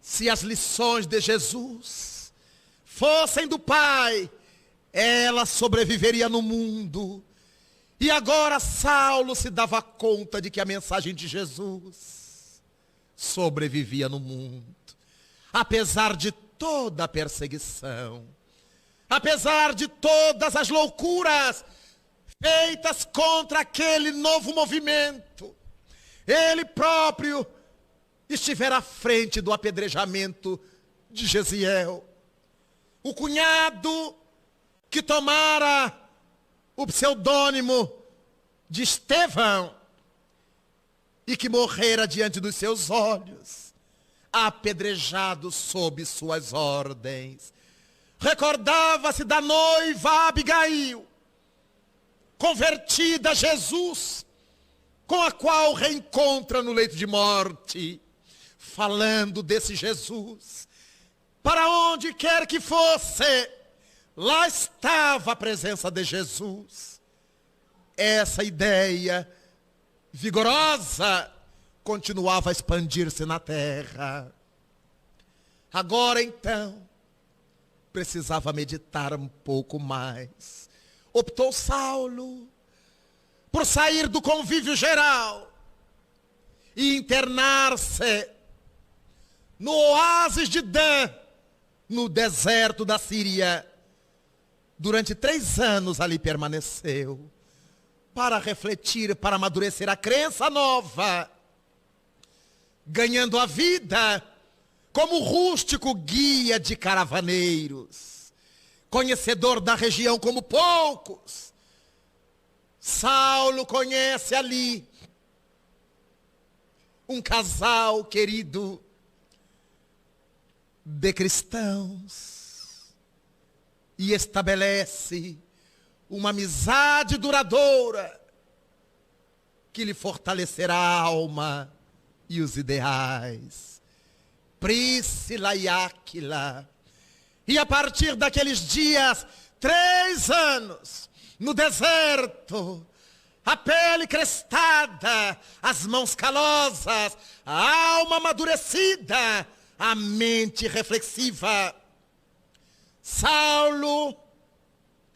Se as lições de Jesus fossem do Pai, ela sobreviveria no mundo. E agora Saulo se dava conta de que a mensagem de Jesus sobrevivia no mundo. Apesar de toda a perseguição, apesar de todas as loucuras feitas contra aquele novo movimento, ele próprio estivera à frente do apedrejamento de Gesiel. O cunhado que tomara o pseudônimo de Estevão e que morrera diante dos seus olhos, apedrejado sob suas ordens. Recordava-se da noiva Abigail, convertida a Jesus, com a qual reencontra no leito de morte, falando desse Jesus. Para onde quer que fosse, lá estava a presença de Jesus. Essa ideia vigorosa continuava a expandir-se na terra. Agora então, precisava meditar um pouco mais. Optou Saulo por sair do convívio geral e internar-se no oásis de Dan, no deserto da Síria. Durante 3 anos ali permaneceu, para refletir, para amadurecer a crença nova, ganhando a vida como rústico guia de caravaneiros, conhecedor da região como poucos. Saulo conhece ali um casal querido de cristãos e estabelece uma amizade duradoura que lhe fortalecerá a alma e os ideais. Príscila e Áquila. E a partir daqueles dias, 3 anos, no deserto, a pele crestada, as mãos calosas, a alma amadurecida, a mente reflexiva, Saulo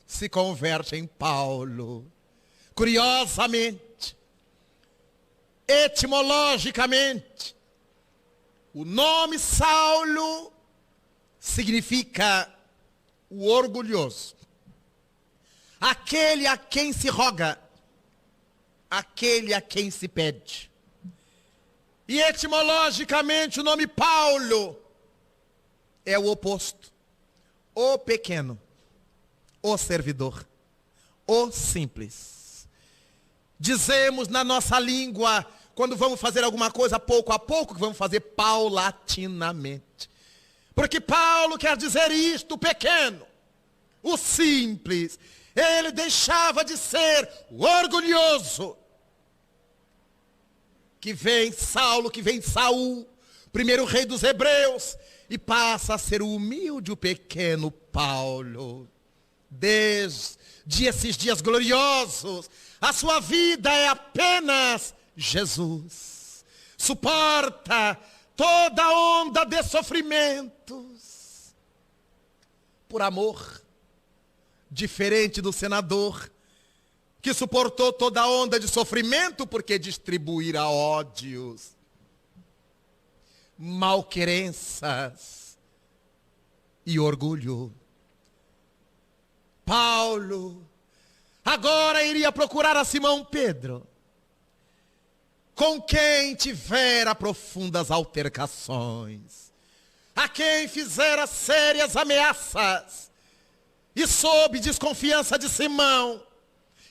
se converte em Paulo. Curiosamente, Etimologicamente, o nome Saulo significa o orgulhoso, aquele a quem se roga, aquele a quem se pede. E etimologicamente o nome Paulo é o oposto, o pequeno, o servidor, o simples. Dizemos na nossa língua, quando vamos fazer alguma coisa pouco a pouco, que vamos fazer paulatinamente. Porque Paulo quer dizer isto, o pequeno, o simples. Ele deixava de ser o orgulhoso. Que vem Saulo, que vem Saul, primeiro rei dos hebreus, e passa a ser o humilde, o pequeno Paulo. Desde esses dias gloriosos, a sua vida é apenas Jesus. Suporta toda onda de sofrimentos por amor, diferente do senador que suportou toda onda de sofrimento porque distribuíra ódios, malquerenças e orgulho. Paulo agora iria procurar a Simão Pedro, com quem tivera profundas altercações, a quem fizera sérias ameaças, e sob desconfiança de Simão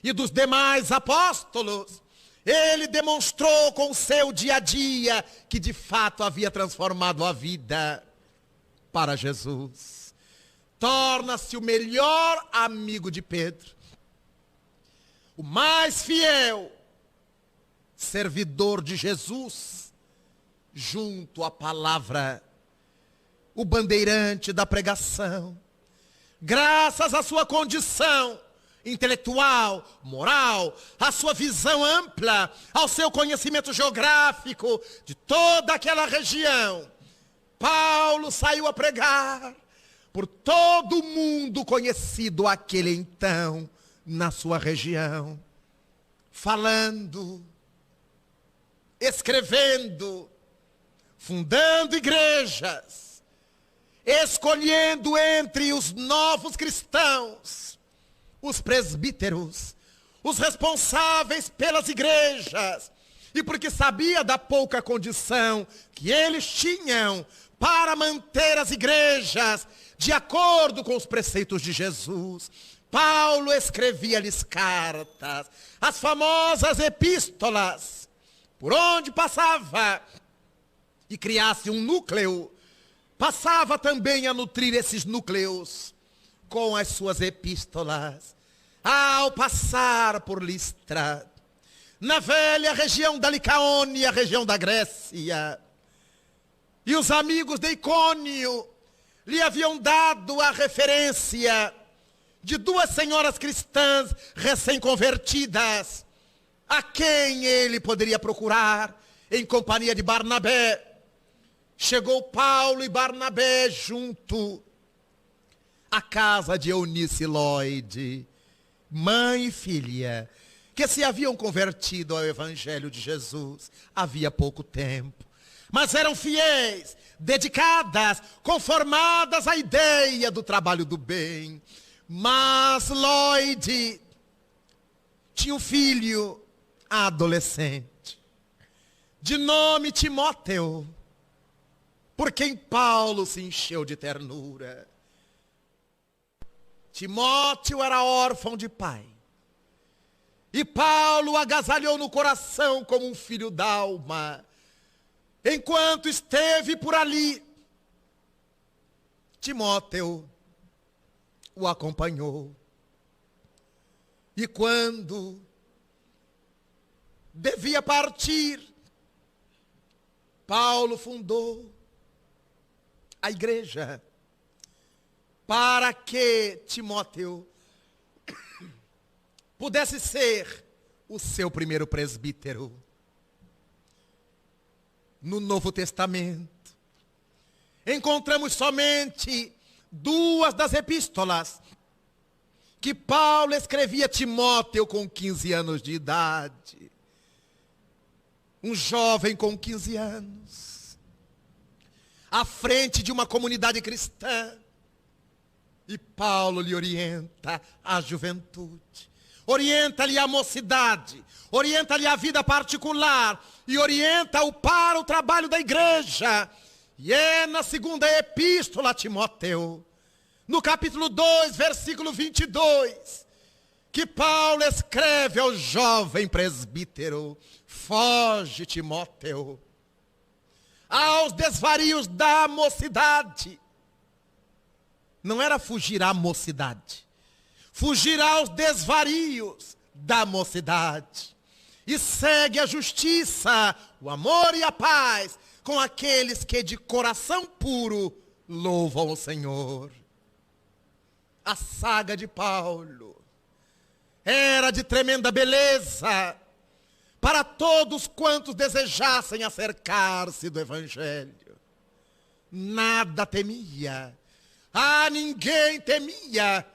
e dos demais apóstolos, ele demonstrou com o seu dia a dia que de fato havia transformado a vida para Jesus. Torna-se o melhor amigo de Pedro, o mais fiel servidor de Jesus, junto à palavra, o bandeirante da pregação. Graças à sua condição intelectual, moral, à sua visão ampla, ao seu conhecimento geográfico de toda aquela região, Paulo saiu a pregar por todo o mundo conhecido aquele então, na sua região, falando, escrevendo, fundando igrejas, escolhendo entre os novos cristãos, os presbíteros, os responsáveis pelas igrejas, e porque sabia da pouca condição que eles tinham para manter as igrejas de acordo com os preceitos de Jesus, Paulo escrevia-lhes cartas, as famosas epístolas, por onde passava, e criasse um núcleo, passava também a nutrir esses núcleos com as suas epístolas. Ao passar por Listra, na velha região da Licaônia, região da Grécia, e os amigos de Icônio lhe haviam dado a referência de duas senhoras cristãs recém-convertidas, a quem ele poderia procurar em companhia de Barnabé. Chegou Paulo e Barnabé junto à casa de Eunice Lloyd, mãe e filha, que se haviam convertido ao Evangelho de Jesus havia pouco tempo, mas eram fiéis, dedicadas, conformadas à ideia do trabalho do bem. Mas Lloyd tinha um filho adolescente, de nome Timóteo, por quem Paulo se encheu de ternura. Timóteo era órfão de pai, e Paulo o agasalhou no coração como um filho d'alma, enquanto esteve por ali. Timóteo o acompanhou, e quando devia partir, Paulo fundou a igreja para que Timóteo pudesse ser o seu primeiro presbítero. No Novo Testamento encontramos somente duas das epístolas que Paulo escrevia a Timóteo com 15 anos de idade. um jovem com 15 anos, à frente de uma comunidade cristã, e Paulo lhe orienta a juventude, orienta-lhe a mocidade, orienta-lhe a vida particular e orienta-o para o trabalho da igreja. E é na segunda epístola a Timóteo, no capítulo 2, versículo 22, que Paulo escreve ao jovem presbítero: foge, Timóteo, aos desvarios da mocidade. Não era fugir à mocidade, fugir aos desvarios da mocidade. E segue a justiça, o amor e a paz com aqueles que de coração puro louvam o Senhor. A saga de Paulo era de tremenda beleza para todos quantos desejassem acercar-se do Evangelho. Nada temia, a ninguém temia,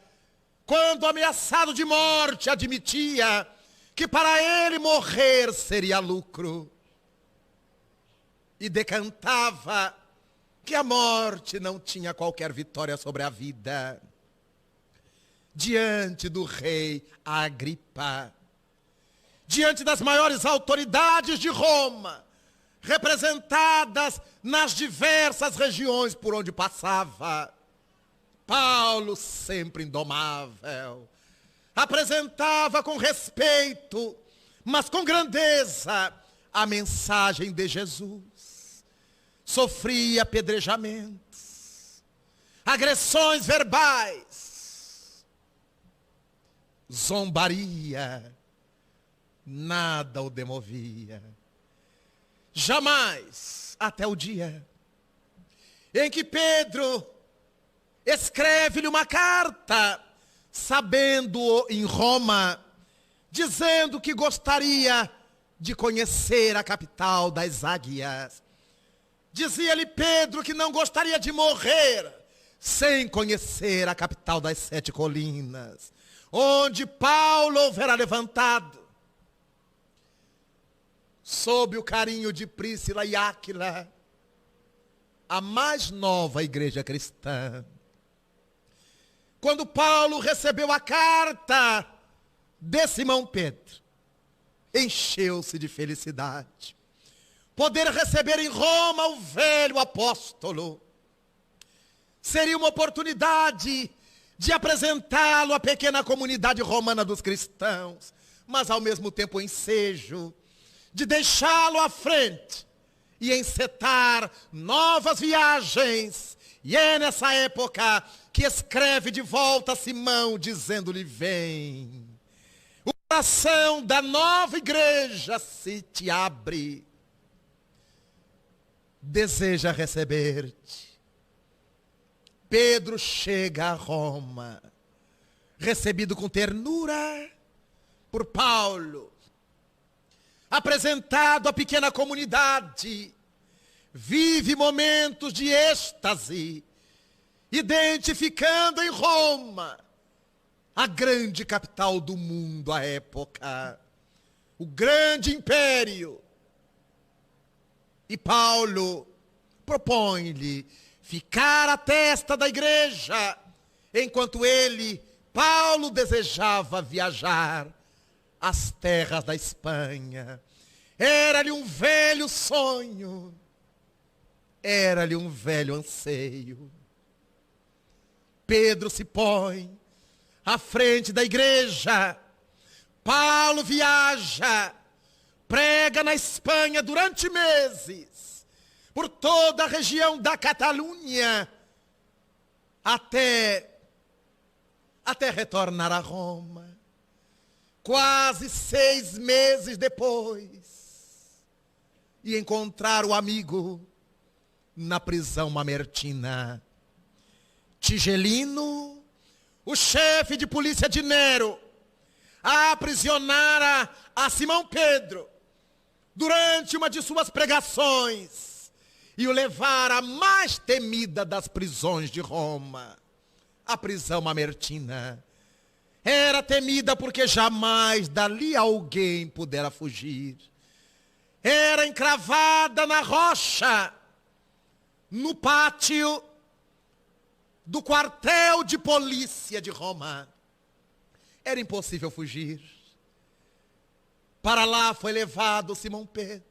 quando ameaçado de morte admitia que para ele morrer seria lucro. E decantava que a morte não tinha qualquer vitória sobre a vida. Diante do rei Agripa, diante das maiores autoridades de Roma, representadas nas diversas regiões por onde passava, Paulo, sempre indomável, apresentava com respeito, mas com grandeza, a mensagem de Jesus. Sofria apedrejamentos, agressões verbais, zombaria, nada o demovia. Jamais, até o dia em que Pedro escreve-lhe uma carta, sabendo em Roma, dizendo que gostaria de conhecer a capital das águias. Dizia-lhe Pedro que não gostaria de morrer sem conhecer a capital das 7 colinas, onde Paulo houvera levantado, sob o carinho de Príscila e Áquila, a mais nova igreja cristã. Quando Paulo recebeu a carta de Simão Pedro, encheu-se de felicidade. Poder receber em Roma o velho apóstolo seria uma oportunidade de apresentá-lo à pequena comunidade romana dos cristãos, mas ao mesmo tempo o ensejo de deixá-lo à frente e encetar novas viagens. E é nessa época que escreve de volta a Simão, dizendo-lhe: vem, o coração da nova igreja se te abre, deseja receber-te. Pedro chega a Roma, recebido com ternura por Paulo, apresentado à pequena comunidade, vive momentos de êxtase, identificando em Roma a grande capital do mundo à época, o grande império. E Paulo propõe-lhe ficar à testa da igreja, enquanto ele, Paulo, desejava viajar às terras da Espanha. Era-lhe um velho sonho, era-lhe um velho anseio. Pedro se põe à frente da igreja, Paulo viaja, prega na Espanha durante meses, por toda a região da Catalunha, até retornar a Roma. Quase 6 meses depois, e encontrar o amigo na prisão mamertina. Tigelino, o chefe de polícia de Nero, aprisionara a Simão Pedro durante uma de suas pregações e o levara à mais temida das prisões de Roma, a prisão mamertina. Era temida porque jamais dali alguém pudera fugir. era encravada na rocha, no pátio do quartel de polícia de Roma. Era impossível fugir. Para lá foi levado Simão Pedro.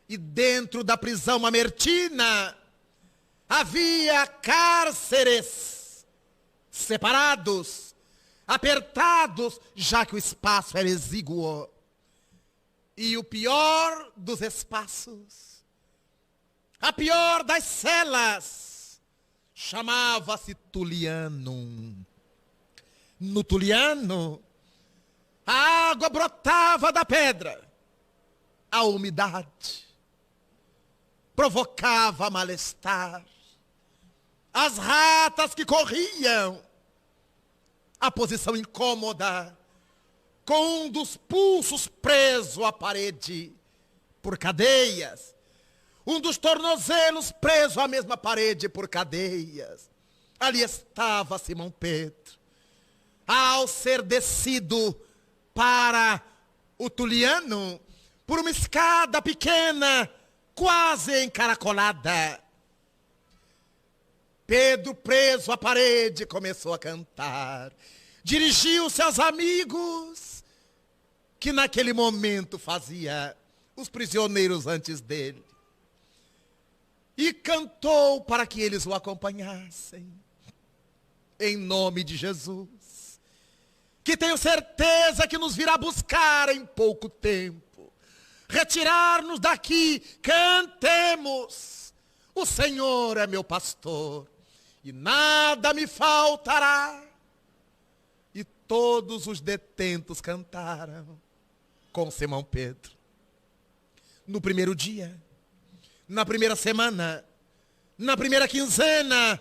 E dentro da prisão mamertina havia cárceres separados, apertados, já que o espaço era exíguo. E o pior dos espaços, a pior das celas, chamava-se Tulianum. No Tuliano, a água brotava da pedra, a umidade provocava mal-estar, as ratas que corriam, a posição incômoda, com um dos pulsos preso à parede por cadeias, um dos tornozelos preso à mesma parede por cadeias. Ali estava Simão Pedro. Ao ser descido para o Tuliano, por uma escada pequena, quase encaracolada, Pedro, preso à parede, começou a cantar. Dirigiu-se aos amigos, que naquele momento fazia os prisioneiros antes dele, e cantou para que eles o acompanhassem. Em nome de Jesus, que tenho certeza que nos virá buscar em pouco tempo, retirar-nos daqui, cantemos. O Senhor é meu pastor e nada me faltará. E todos os detentos cantaram com Simão Pedro. No primeiro dia, na primeira semana, na primeira quinzena,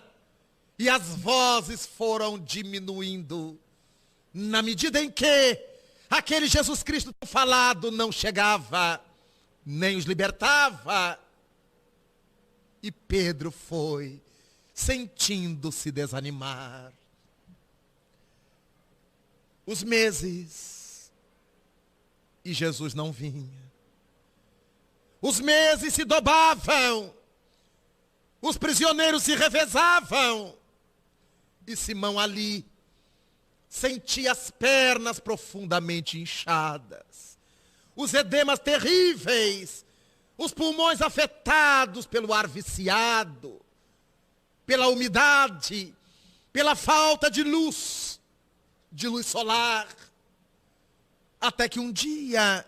e as vozes foram diminuindo, na medida em que aquele Jesus Cristo falado não chegava, nem os libertava. E Pedro foi sentindo-se desanimar. Os meses, e Jesus não vinha. Os meses se dobravam, os prisioneiros se revezavam, e Simão ali sentia as pernas profundamente inchadas, os edemas terríveis, os pulmões afetados pelo ar viciado, pela umidade, pela falta de luz solar. Até que um dia,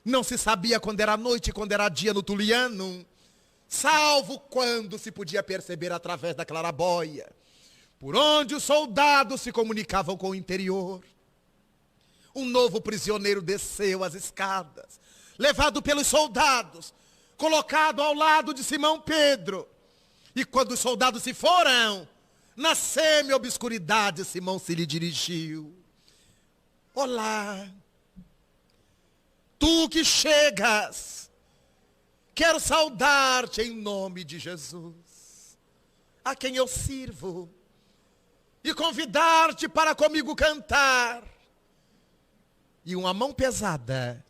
não se sabia quando era noite e quando era dia no Tuliano, salvo quando se podia perceber através da clarabóia, por onde os soldados se comunicavam com o interior. Um novo prisioneiro desceu as escadas, levado pelos soldados, colocado ao lado de Simão Pedro. E quando os soldados se foram, na semi-obscuridade, Simão se lhe dirigiu. Olá, tu que chegas, quero saudar-te em nome de Jesus, a quem eu sirvo, e convidar-te para comigo cantar. E uma mão pesada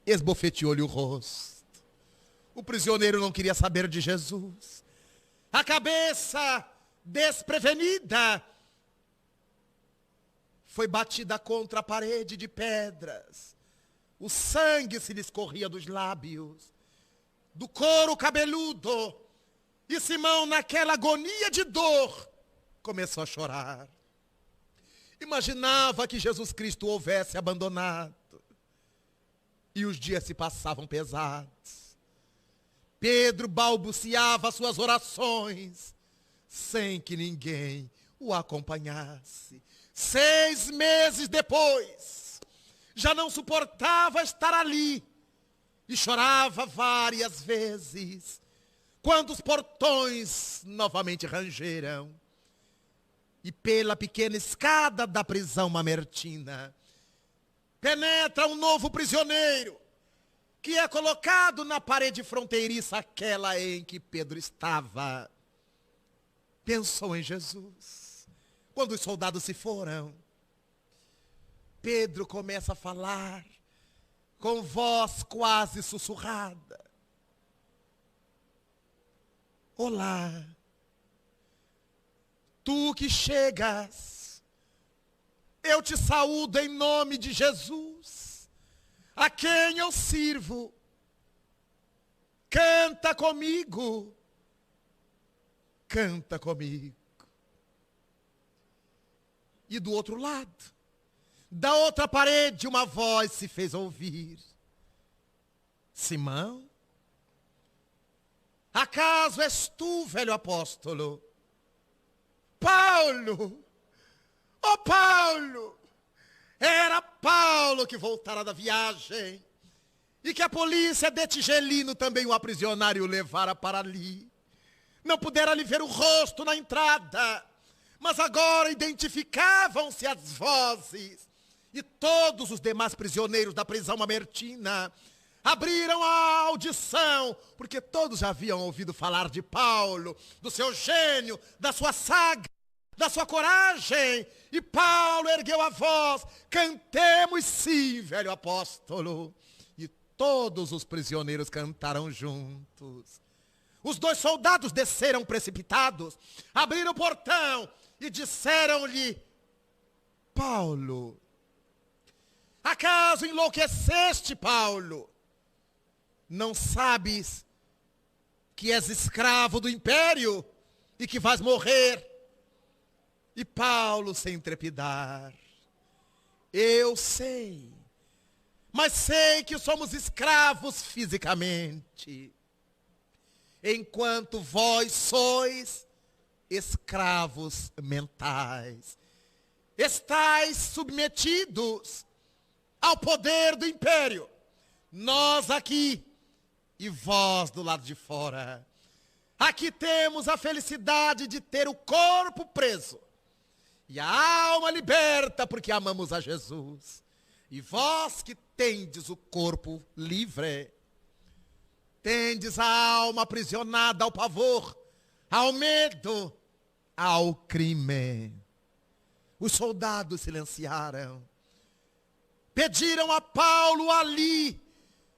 esbofeteou-lhe o rosto. O prisioneiro não queria saber de Jesus. A cabeça desprevenida foi batida contra a parede de pedras. O sangue se lhe escorria dos lábios, do couro cabeludo. E Simão, naquela agonia de dor, começou a chorar. Imaginava que Jesus Cristo o houvesse abandonado. E os dias se passavam pesados. Pedro balbuciava suas orações, sem que ninguém o acompanhasse. 6 meses depois, já não suportava estar ali, e chorava várias vezes, quando os portões novamente rangeram, e pela pequena escada da prisão mamertina, penetra um novo prisioneiro, que é colocado na parede fronteiriça, aquela em que Pedro estava. Pensou em Jesus. Quando os soldados se foram, Pedro começa a falar com voz quase sussurrada: olá, tu que chegas, eu te saúdo em nome de Jesus, a quem eu sirvo. Canta comigo, canta comigo. E do outro lado, da outra parede, uma voz se fez ouvir: Simão, acaso és tu, velho apóstolo? Paulo! Oh, Paulo! Era Paulo que voltara da viagem e que a polícia de Tigelino também o aprisionaram e o levara para ali. Não pudera lhe ver o rosto na entrada, mas agora identificavam-se as vozes. E todos os demais prisioneiros da prisão mamertina abriram a audição, porque todos já haviam ouvido falar de Paulo, do seu gênio, da sua saga, da sua coragem. E Paulo ergueu a voz: cantemos sim, velho apóstolo. E todos os prisioneiros cantaram juntos. Os 2 soldados desceram precipitados, abriram o portão e disseram-lhe: Paulo, acaso enlouqueceste, Paulo? Não sabes que és escravo do império e que vais morrer? E Paulo, sem trepidar: eu sei, mas sei que somos escravos fisicamente, enquanto vós sois escravos mentais. Estais submetidos ao poder do império. Nós aqui e vós do lado de fora. Aqui temos a felicidade de ter o corpo preso e a alma liberta porque amamos a Jesus. E vós que tendes o corpo livre, tendes a alma aprisionada ao pavor, ao medo, ao crime. Os soldados silenciaram. Pediram a Paulo ali,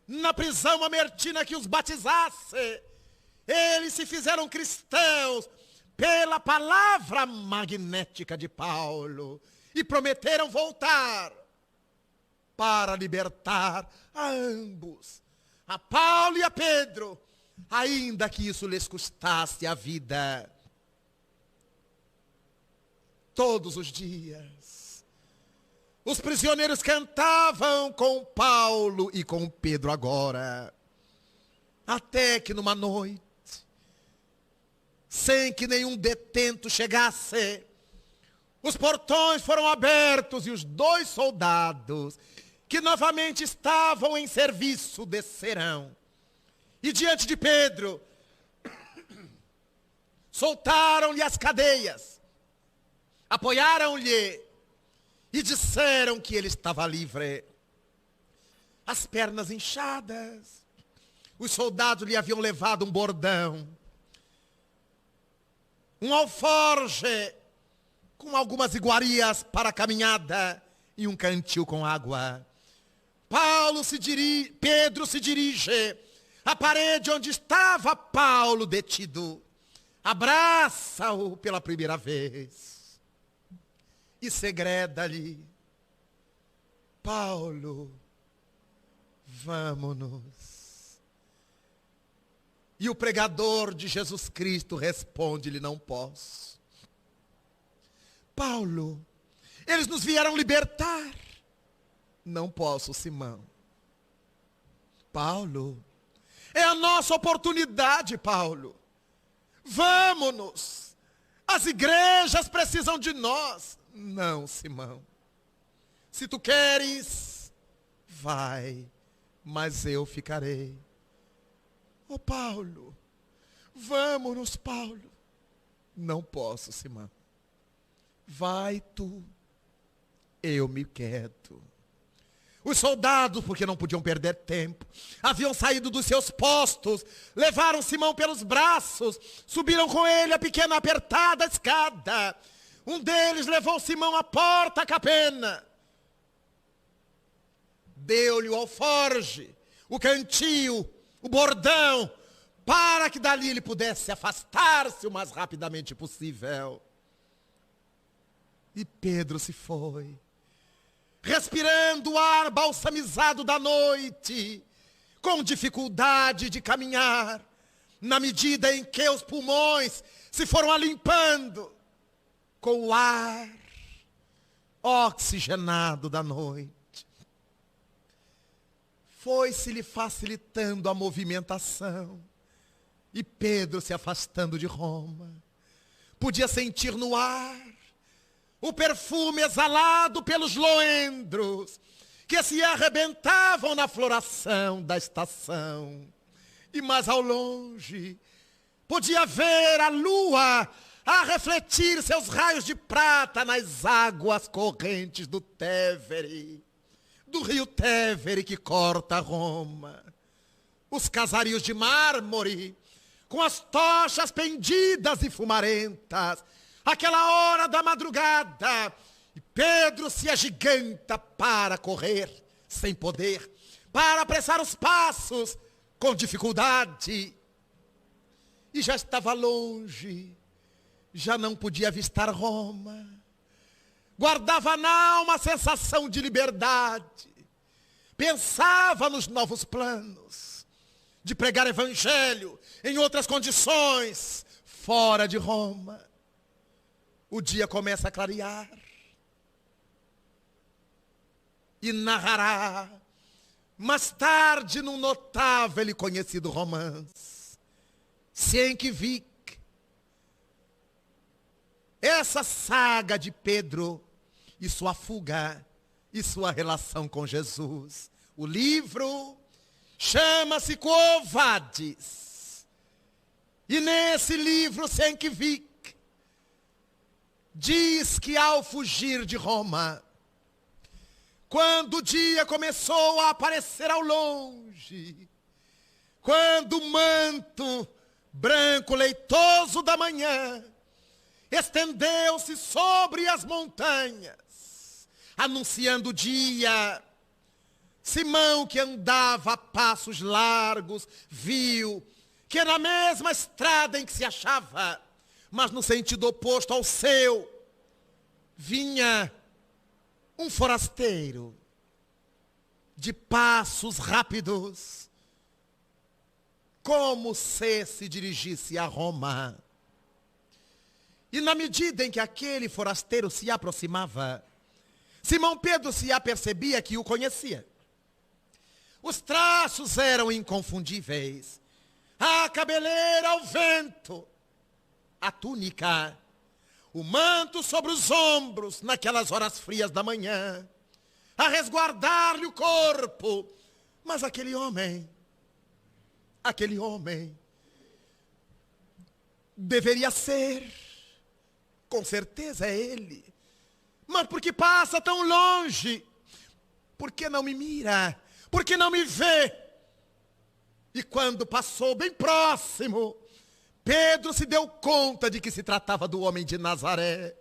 na prisão mamertina, que os batizasse. Eles se fizeram cristãos pela palavra magnética de Paulo e prometeram voltar para libertar a ambos, a Paulo e a Pedro, ainda que isso lhes custasse a vida. Todos os dias, os prisioneiros cantavam com Paulo e com Pedro agora, até que numa noite, sem que nenhum detento chegasse, os portões foram abertos e os 2 soldados, que novamente estavam em serviço, descerão. E diante de Pedro, soltaram-lhe as cadeias, apoiaram-lhe e disseram que ele estava livre. As pernas inchadas, os soldados lhe haviam levado um bordão, um alforje com algumas iguarias para a caminhada e um cantil com água. Pedro se dirige à parede onde estava Paulo detido, abraça-o pela primeira vez e segreda-lhe: Paulo, vamo-nos. E o pregador de Jesus Cristo responde-lhe: não posso. Paulo, eles nos vieram libertar. Não posso, Simão. Paulo, é a nossa oportunidade, Paulo. Vamo-nos. As igrejas precisam de nós. Não, Simão. Se tu queres, vai, mas eu ficarei. Oh, Paulo, vamos-nos, Paulo. Não posso, Simão. Vai tu, eu me quedo. Os soldados, porque não podiam perder tempo, haviam saído dos seus postos, levaram Simão pelos braços, subiram com ele a pequena apertada escada. Um deles levou Simão à porta capena. deu-lhe o alforje, o cantil, o bordão, para que dali ele pudesse afastar-se o mais rapidamente possível. E Pedro se foi, respirando o ar balsamizado da noite, com dificuldade de caminhar, na medida em que os pulmões se foram alimpando com o ar oxigenado da noite. Foi-se-lhe facilitando a movimentação, e Pedro se afastando de Roma. Podia sentir no ar o perfume exalado pelos loendros, que se arrebentavam na floração da estação. E mais ao longe, podia ver a lua a refletir seus raios de prata nas águas correntes do Tevere, do rio Tevere que corta Roma. Os casarios de mármore, com as tochas pendidas e fumarentas, aquela hora da madrugada, e Pedro se agiganta para correr, sem poder, para apressar os passos, com dificuldade. E já estava longe, já não podia avistar Roma. Guardava na alma a sensação de liberdade. Pensava nos novos planos, de pregar evangelho em outras condições, fora de Roma. O dia começa a clarear e narrará mais tarde num notável e conhecido romance, Sienkiewicz, essa saga de Pedro e sua fuga e sua relação com Jesus. O livro chama-se Quo Vadis, e nesse livro Sienkiewicz diz que ao fugir de Roma, quando o dia começou a aparecer ao longe, quando o manto branco leitoso da manhã estendeu-se sobre as montanhas, anunciando o dia, Simão, que andava a passos largos, viu que na mesma estrada em que se achava, mas no sentido oposto ao seu, vinha um forasteiro de passos rápidos, como se dirigisse a Roma. E na medida em que aquele forasteiro se aproximava, Simão Pedro se apercebia que o conhecia. Os traços eram inconfundíveis, a cabeleira ao vento, a túnica, o manto sobre os ombros naquelas horas frias da manhã, a resguardar-lhe o corpo. Mas aquele homem deveria ser, com certeza é ele. Mas por que passa tão longe? Por que não me mira? Por que não me vê? E quando passou bem próximo, Pedro se deu conta de que se tratava do homem de Nazaré.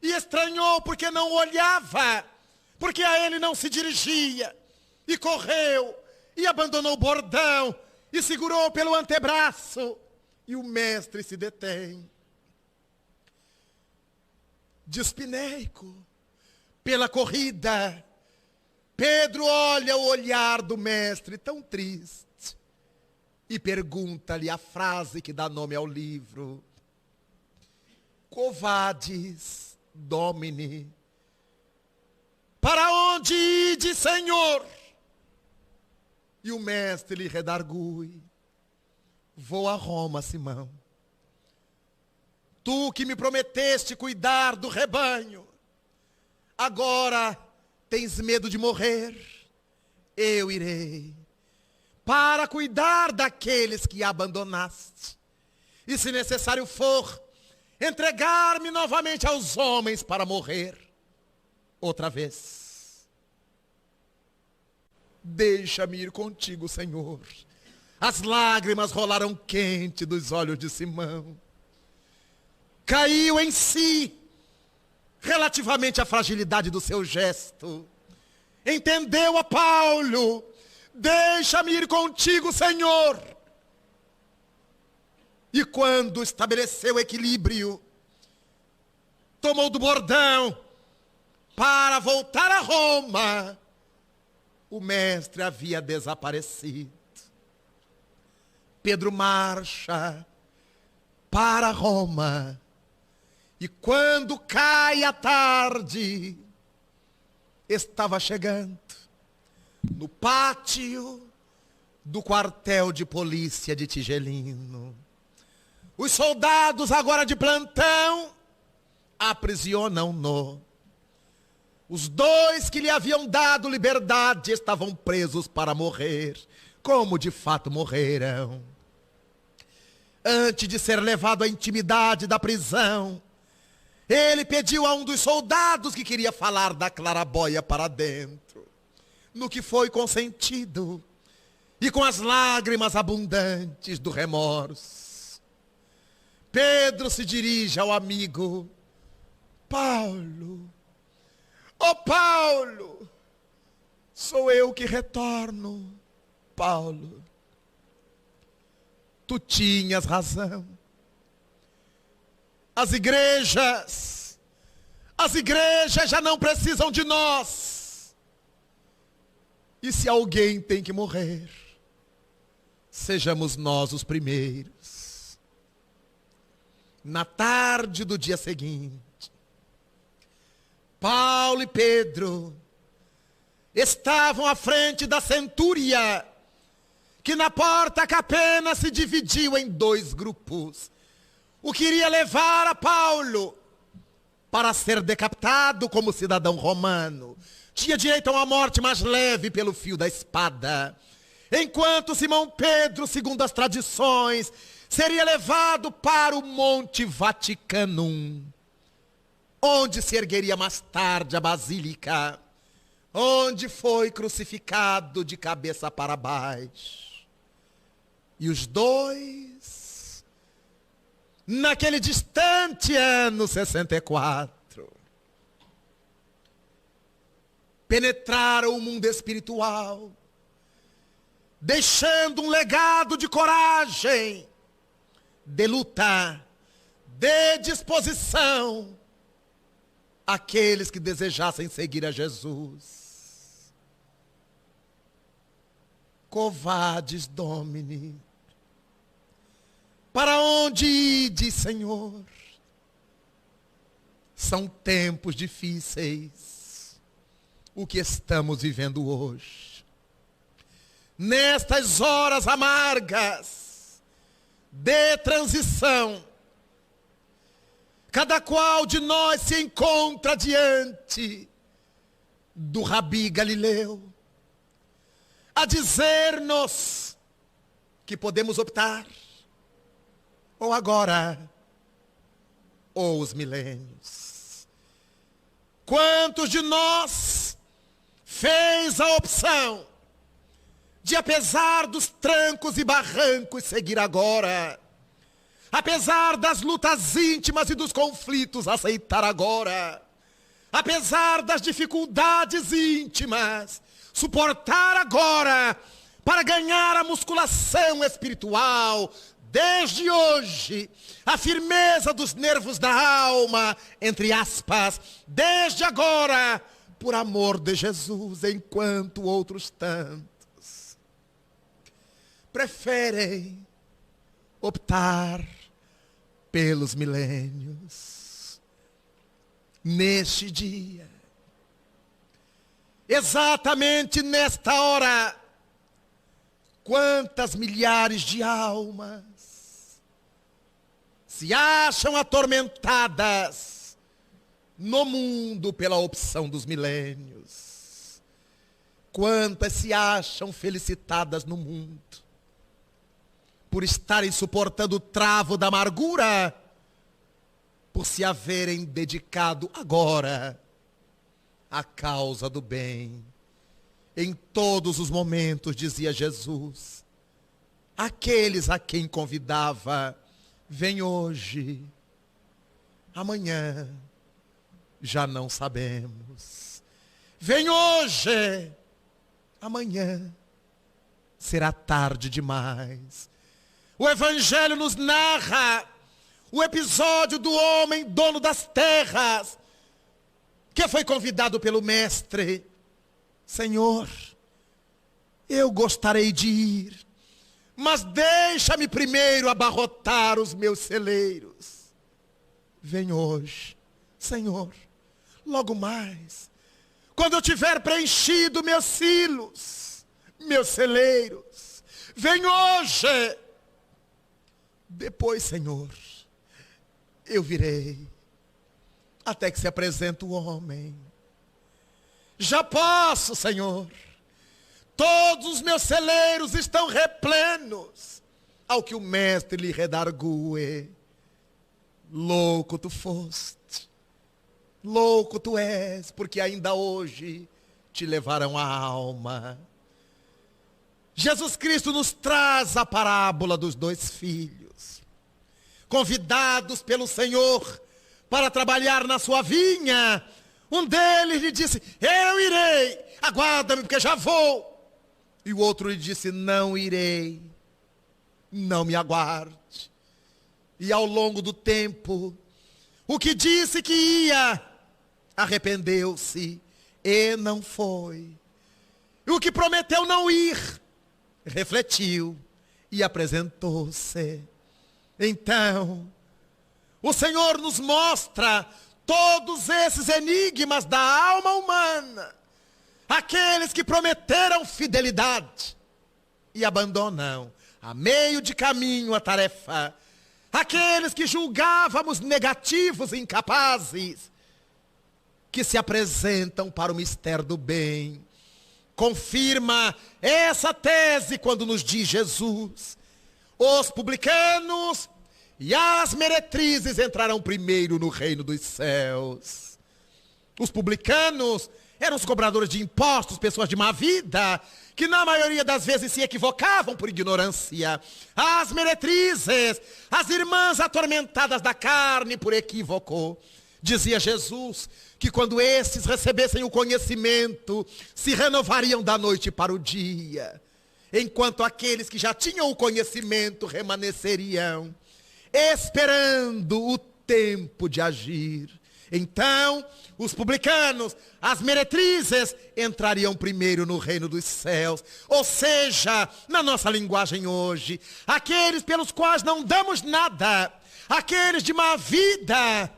E estranhou porque não olhava, porque a ele não se dirigia. E correu, e abandonou o bordão, e segurou pelo antebraço. E o mestre se detém. Dispineico, pela corrida, Pedro olha o olhar do mestre tão triste e pergunta-lhe a frase que dá nome ao livro: Quo vadis, Domini? Para onde ide, Senhor? E o mestre lhe redargui: Vou a Roma, Simão. Tu que me prometeste cuidar do rebanho, agora tens medo de morrer? Eu irei para cuidar daqueles que abandonaste. E se necessário for, entregar-me novamente aos homens para morrer outra vez. Deixa-me ir contigo, Senhor. As lágrimas rolaram quente dos olhos de Simão. Caiu em si relativamente à fragilidade do seu gesto. entendeu a Paulo: deixa-me ir contigo, Senhor. E quando estabeleceu o equilíbrio, tomou do bordão para voltar a Roma, o mestre havia desaparecido. Pedro marcha para Roma, e quando cai a tarde, estava chegando no pátio do quartel de polícia de Tigelino. Os soldados, agora de plantão, aprisionam-no. Os dois que lhe haviam dado liberdade estavam presos para morrer, como de fato morreram. Antes de ser levado à intimidade da prisão, ele pediu a um dos soldados que queria falar da claraboia para dentro, no que foi consentido, e com as lágrimas abundantes do remorso, Pedro se dirige ao amigo: Paulo, ó Paulo, sou eu que retorno. Paulo, tu tinhas razão. As igrejas já não precisam de nós. E se alguém tem que morrer, sejamos nós os primeiros. Na tarde do dia seguinte, Paulo e Pedro estavam à frente da centúria, que na porta apenas se dividiu em dois grupos. O queria levar a Paulo para ser decapitado como cidadão romano. Tinha direito a uma morte mais leve pelo fio da espada. Enquanto Simão Pedro, segundo as tradições, seria levado para o Monte Vaticanum, onde se ergueria mais tarde a Basílica, onde foi crucificado de cabeça para baixo. E os dois, naquele distante ano 64, penetraram o mundo espiritual, deixando um legado de coragem, de luta, de disposição, àqueles que desejassem seguir a Jesus. Covades Domini, para onde ides, Senhor? São tempos difíceis, o que estamos vivendo hoje. Nestas horas amargas de transição, cada qual de nós se encontra diante do Rabi Galileu, a dizer-nos que podemos optar ou agora, ou os milênios. Quantos de nós fez a opção de, apesar dos trancos e barrancos, seguir agora? Apesar das lutas íntimas e dos conflitos, aceitar agora? Apesar das dificuldades íntimas, suportar agora, para ganhar a musculação espiritual, desde hoje, a firmeza dos nervos da alma, entre aspas, desde agora, por amor de Jesus, enquanto outros tantos preferem optar pelos milênios. Neste dia, exatamente nesta hora, quantas milhares de almas se acham atormentadas no mundo pela opção dos milênios. Quantas se acham felicitadas no mundo por estarem suportando o travo da amargura, por se haverem dedicado agora à causa do bem. Em todos os momentos, dizia Jesus, aqueles a quem convidava: vem hoje, amanhã já não sabemos. Vem hoje, amanhã será tarde demais. O Evangelho nos narra o episódio do homem dono das terras, que foi convidado pelo mestre. Senhor, eu gostaria de ir, mas deixa-me primeiro abarrotar os meus celeiros. Vem hoje, Senhor, logo mais, quando eu tiver preenchido meus silos, meus celeiros. Vem hoje. Depois, Senhor, eu virei, até que se apresente o homem. Já posso, Senhor. Todos os meus celeiros estão replenos. Ao que o mestre lhe redargue: louco tu foste, louco tu és, porque ainda hoje te levarão a alma. Jesus Cristo nos traz a parábola dos dois filhos, convidados pelo Senhor para trabalhar na sua vinha. Um deles lhe disse: eu irei, aguarda-me porque já vou. E o outro lhe disse: não irei, não me aguarde. E ao longo do tempo, o que disse que ia, arrependeu-se e não foi. E o que prometeu não ir, refletiu e apresentou-se. Então, o Senhor nos mostra todos esses enigmas da alma humana. Aqueles que prometeram fidelidade e abandonam a meio de caminho a tarefa. Aqueles que julgávamos negativos e incapazes, que se apresentam para o mistério do bem. Confirma essa tese quando nos diz Jesus: os publicanos e as meretrizes entrarão primeiro no reino dos céus. Os publicanos eram os cobradores de impostos, pessoas de má vida, que na maioria das vezes se equivocavam por ignorância. As meretrizes, as irmãs atormentadas da carne por equívoco. Dizia Jesus que quando estes recebessem o conhecimento, se renovariam da noite para o dia, enquanto aqueles que já tinham o conhecimento permaneceriam esperando o tempo de agir. Então, os publicanos, as meretrizes, entrariam primeiro no reino dos céus. Ou seja, na nossa linguagem hoje, aqueles pelos quais não damos nada, aqueles de má vida,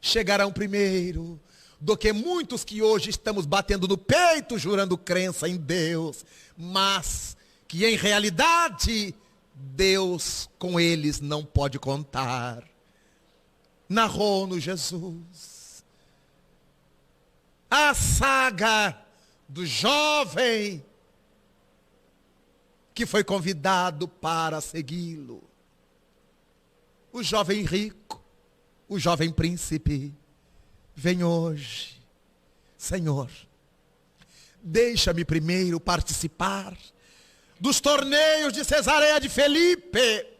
chegarão primeiro do que muitos que hoje estamos batendo no peito, jurando crença em Deus, mas que em realidade Deus com eles não pode contar. Narrou-nos Jesus a saga do jovem que foi convidado para segui-lo. O jovem rico, o jovem príncipe. Vem hoje, Senhor, deixa-me primeiro participar dos torneios de Cesareia de Felipe.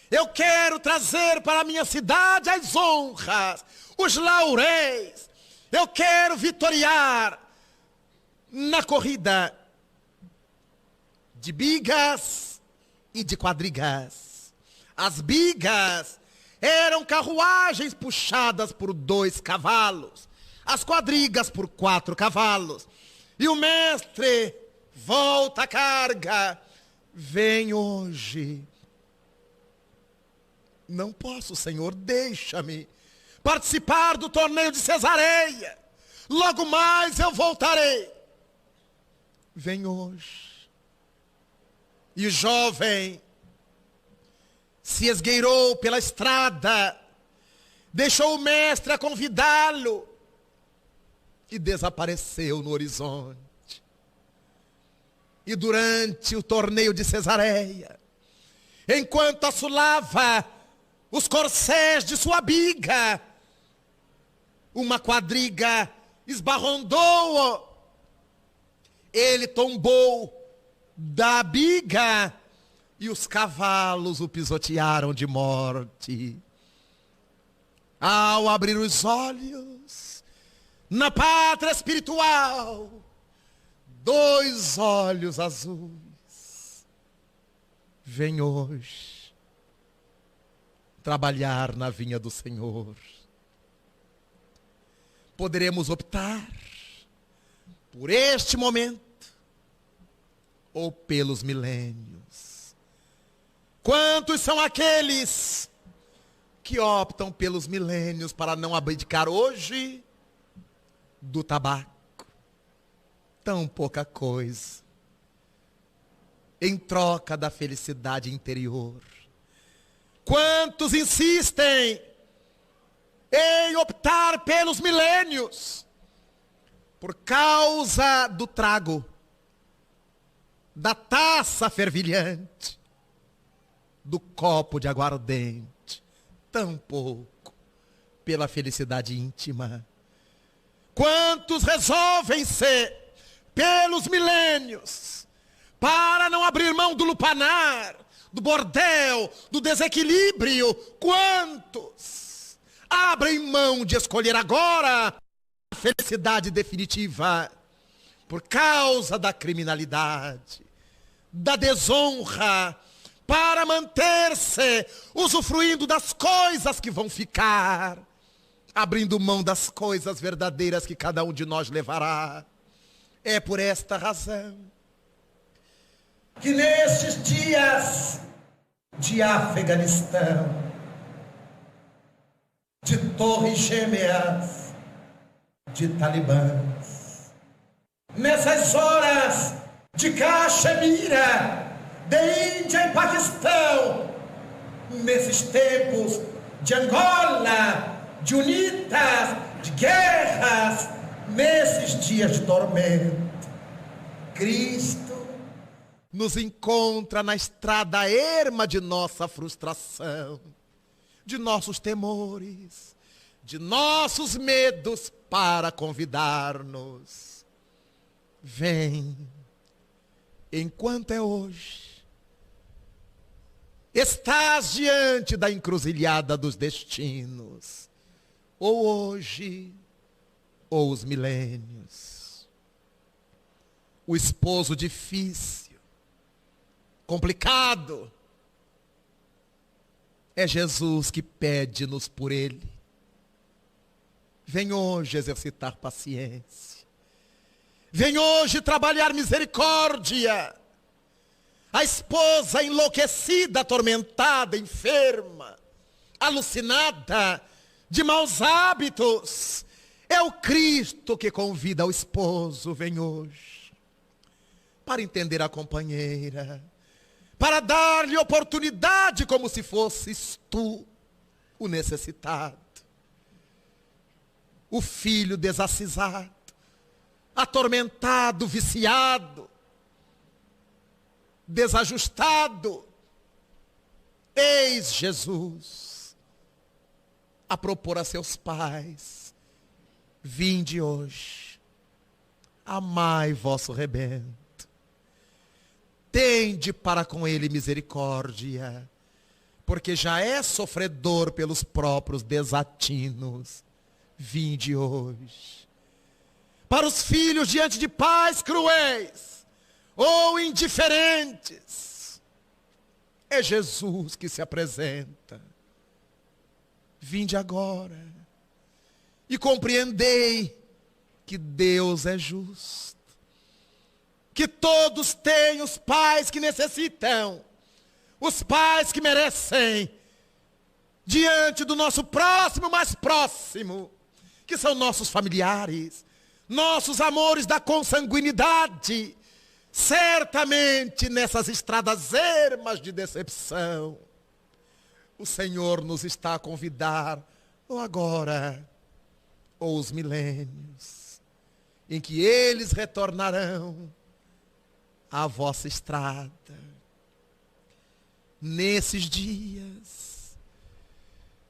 Eu quero trazer para a minha cidade as honras, os lauréis. Eu quero vitoriar na corrida de bigas e de quadrigas. As bigas eram carruagens puxadas por 2 cavalos, as quadrigas por 4 cavalos. E o mestre volta a carga. Vem hoje. Não posso, Senhor, deixa-me participar do torneio de Cesareia. Logo mais eu voltarei. Vem hoje. E o jovem se esgueirou pela estrada, deixou o mestre a convidá-lo e desapareceu no horizonte. E durante o torneio de Cesareia, enquanto assolava os corcéis de sua biga, uma quadriga esbarrondou-o. Ele tombou da biga e os cavalos o pisotearam de morte. Ao abrir os olhos, na pátria espiritual, 2 olhos azuis. Vem hoje trabalhar na vinha do Senhor. Poderemos optar por este momento ou pelos milênios. Quantos são aqueles que optam pelos milênios para não abdicar hoje do tabaco? Tão pouca coisa em troca da felicidade interior. Quantos insistem em optar pelos milênios por causa do trago, da taça fervilhante, do copo de aguardente, tão pouco pela felicidade íntima. Quantos resolvem ser pelos milênios para não abrir mão do lupanar, do bordel, do desequilíbrio? Quantos abrem mão de escolher agora a felicidade definitiva por causa da criminalidade, da desonra, para manter-se usufruindo das coisas que vão ficar, abrindo mão das coisas verdadeiras que cada um de nós levará? É por esta razão que nestes dias de Afeganistão, de Torres Gêmeas, de talibãs, nessas horas de Caxemira, de Índia e Paquistão, nesses tempos de Angola, de unitas, de guerras, nesses dias de tormento, Cristo nos encontra na estrada erma de nossa frustração, de nossos temores, de nossos medos, para convidar-nos. Vem, enquanto é hoje. Estás diante da encruzilhada dos destinos, ou hoje, ou os milênios. O esposo difícil, complicado, é Jesus que pede-nos por ele. Vem hoje exercitar paciência. Vem hoje trabalhar misericórdia. A esposa enlouquecida, atormentada, enferma, alucinada, de maus hábitos, é o Cristo que convida o esposo. Vem hoje para entender a companheira, para dar-lhe oportunidade como se fosses tu o necessitado, o filho desacisado, atormentado, viciado, desajustado. Eis Jesus a propor a seus pais: vinde hoje, amai vosso rebento, tende para com ele misericórdia, porque já é sofredor pelos próprios desatinos. Vinde hoje. Para os filhos diante de pais cruéis ou indiferentes, é Jesus que se apresenta. Vinde agora e compreendei que Deus é justo, que todos têm os pais que necessitam, os pais que merecem, diante do nosso próximo mais próximo, que são nossos familiares, nossos amores da consanguinidade. Certamente nessas estradas ermas de decepção, o Senhor nos está a convidar, ou agora, ou os milênios, em que eles retornarão à vossa estrada. Nesses dias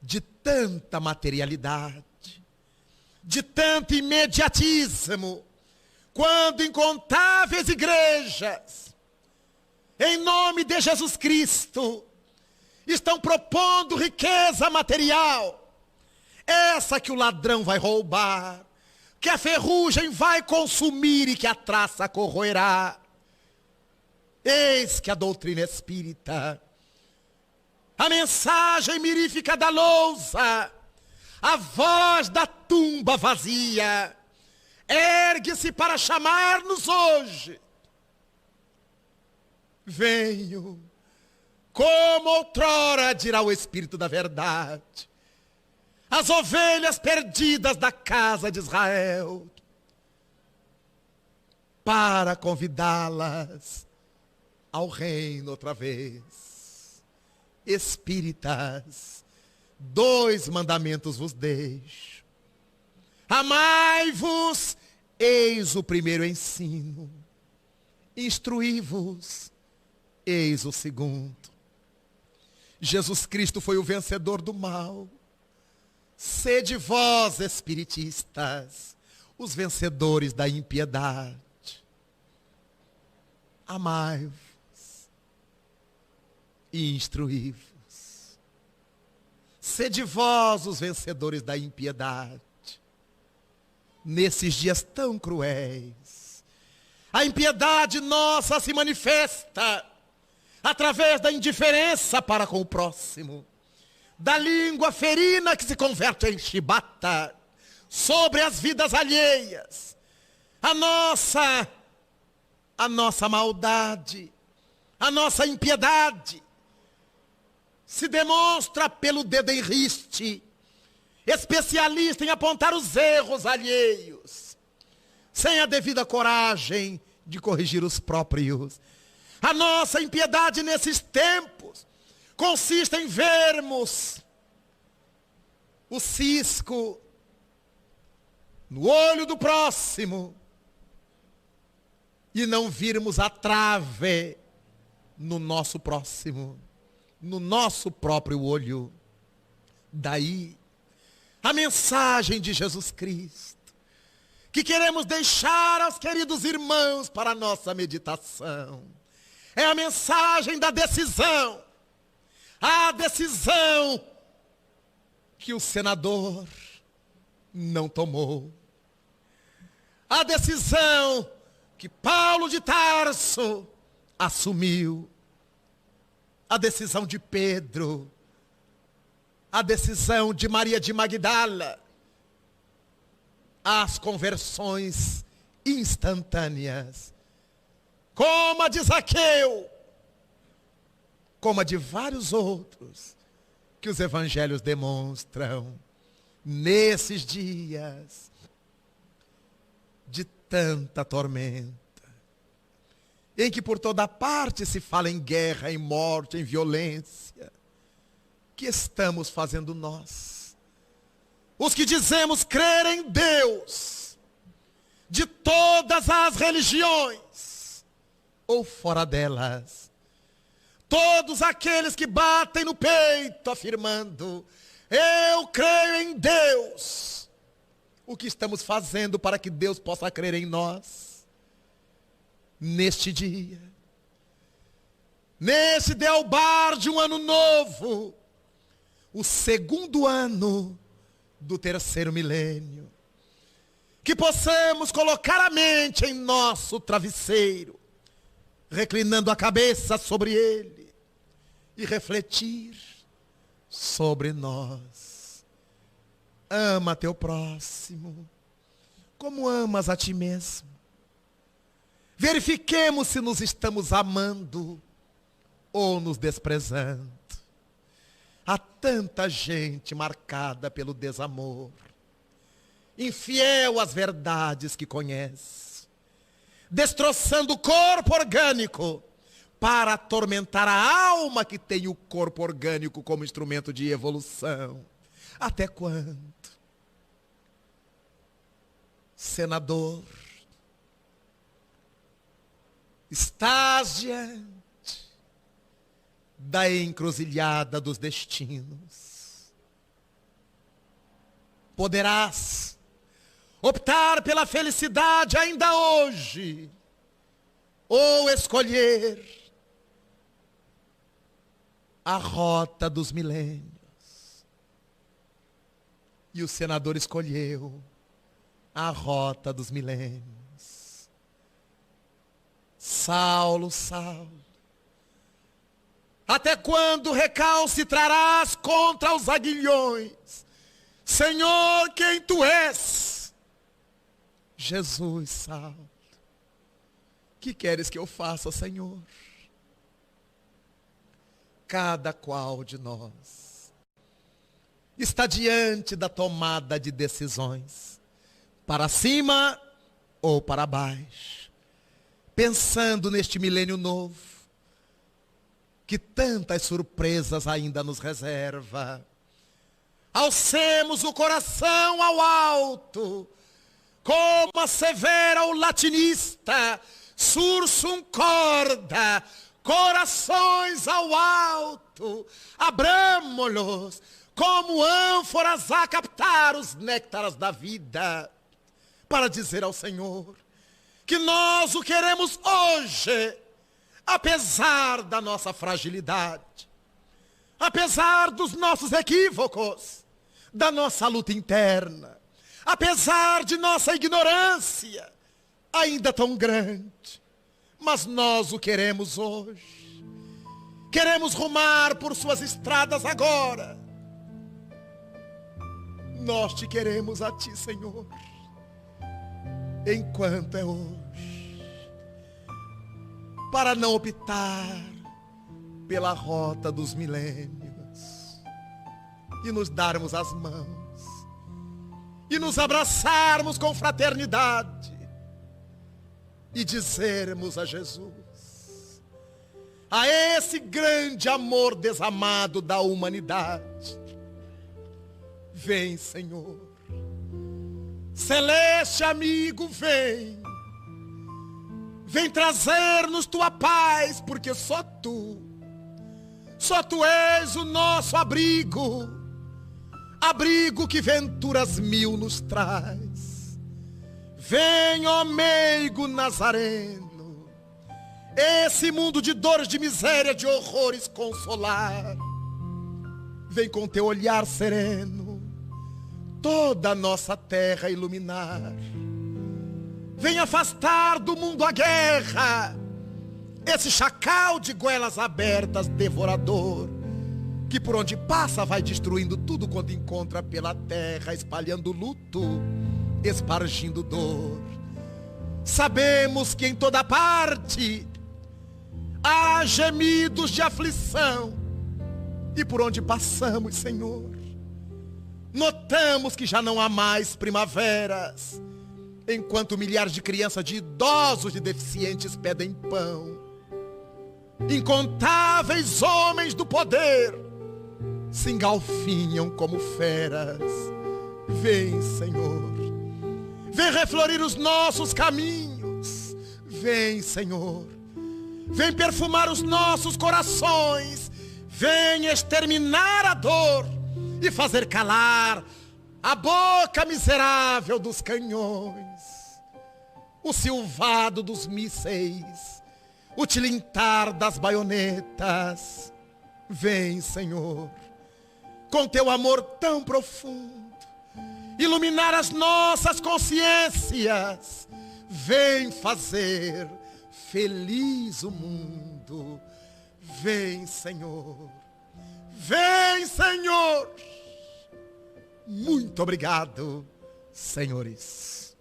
de tanta materialidade, de tanto imediatismo, quando incontáveis igrejas, em nome de Jesus Cristo, estão propondo riqueza material, essa que o ladrão vai roubar, que a ferrugem vai consumir e que a traça corroerá. Eis que a doutrina espírita, a mensagem mirífica da lousa, a voz da tumba vazia, ergue-se para chamar-nos hoje. Venho, como outrora dirá o Espírito da verdade, as ovelhas perdidas da casa de Israel, para convidá-las ao reino outra vez. Espíritas, 2 mandamentos vos deixo. Amai-vos, eis o primeiro ensino. Instruí-vos, eis o segundo. Jesus Cristo foi o vencedor do mal. Sede vós, espiritistas, os vencedores da impiedade. Amai-vos e instruí-vos. Sede vós os vencedores da impiedade. Nesses dias tão cruéis, a impiedade nossa se manifesta através da indiferença para com o próximo, da língua ferina que se converte em chibata sobre as vidas alheias. A nossa maldade, a nossa impiedade se demonstra pelo dedo em riste, especialista em apontar os erros alheios, sem a devida coragem de corrigir os próprios. A nossa impiedade nesses tempos consiste em vermos o cisco no olho do próximo e não virmos a trave no nosso próximo, no nosso próprio olho. Daí a mensagem de Jesus Cristo, que queremos deixar aos queridos irmãos para a nossa meditação, é a mensagem da decisão. A decisão que o senador não tomou. A decisão que Paulo de Tarso assumiu. A decisão de Pedro. A decisão de Maria de Magdala. As conversões instantâneas, como a de Zaqueu, como a de vários outros, que os evangelhos demonstram nesses dias de tanta tormenta, em que por toda parte se fala em guerra, em morte, em violência. Que estamos fazendo nós, os que dizemos crer em Deus, de todas as religiões ou fora delas, todos aqueles que batem no peito afirmando: eu creio em Deus. O que estamos fazendo para que Deus possa crer em nós? Neste dia, nesse dealbar de um ano novo, o segundo ano do terceiro milênio, que possamos colocar a mente em nosso travesseiro, reclinando a cabeça sobre ele e refletir sobre nós. Ama teu próximo como amas a ti mesmo. Verifiquemos se nos estamos amando ou nos desprezando. Há tanta gente marcada pelo desamor, infiel às verdades que conhece, destroçando o corpo orgânico para atormentar a alma que tem o corpo orgânico como instrumento de evolução. Até quando? Senador, estás diante da encruzilhada dos destinos. Poderás optar pela felicidade ainda hoje, ou escolher a rota dos milênios. E o senador escolheu a rota dos milênios. Saulo, Saulo, até quando recalcitrarás contra os aguilhões? Senhor, quem tu és? Jesus, Saulo, que queres que eu faça, Senhor? Cada qual de nós está diante da tomada de decisões, para cima ou para baixo, pensando neste milênio novo, que tantas surpresas ainda nos reserva. Alcemos o coração ao alto, como assevera o latinista, sursum corda, corações ao alto, abramo-los como ânforas a captar os néctares da vida, para dizer ao Senhor que nós o queremos hoje, apesar da nossa fragilidade, apesar dos nossos equívocos, da nossa luta interna, apesar de nossa ignorância ainda tão grande, mas nós o queremos hoje. Queremos rumar por suas estradas agora. Nós te queremos a ti, Senhor, enquanto é hoje, para não optar pela rota dos milênios e nos darmos as mãos e nos abraçarmos com fraternidade e dizermos a Jesus, a esse grande amor desamado da humanidade: vem, Senhor, celeste amigo, vem trazer-nos tua paz, porque só tu és o nosso abrigo, abrigo que venturas mil nos traz. Vem, ó meigo nazareno, esse mundo de dores, de miséria, de horrores consolar. Vem com teu olhar sereno toda a nossa terra iluminar. Vem afastar do mundo a guerra, esse chacal de goelas abertas devorador, que por onde passa vai destruindo tudo quanto encontra pela terra, espalhando luto, espargindo dor. Sabemos que em toda parte há gemidos de aflição, e por onde passamos, Senhor, notamos que já não há mais primaveras, enquanto milhares de crianças, de idosos, de deficientes pedem pão. Incontáveis homens do poder se engalfinham como feras. Vem, Senhor, vem reflorir os nossos caminhos. Vem, Senhor, vem perfumar os nossos corações. Vem exterminar a dor e fazer calar a boca miserável dos canhões, o silvado dos mísseis, o tilintar das baionetas. Vem, Senhor, com teu amor tão profundo, iluminar as nossas consciências. Vem fazer feliz o mundo. Vem, Senhor. Vem, Senhor. Muito obrigado, senhores.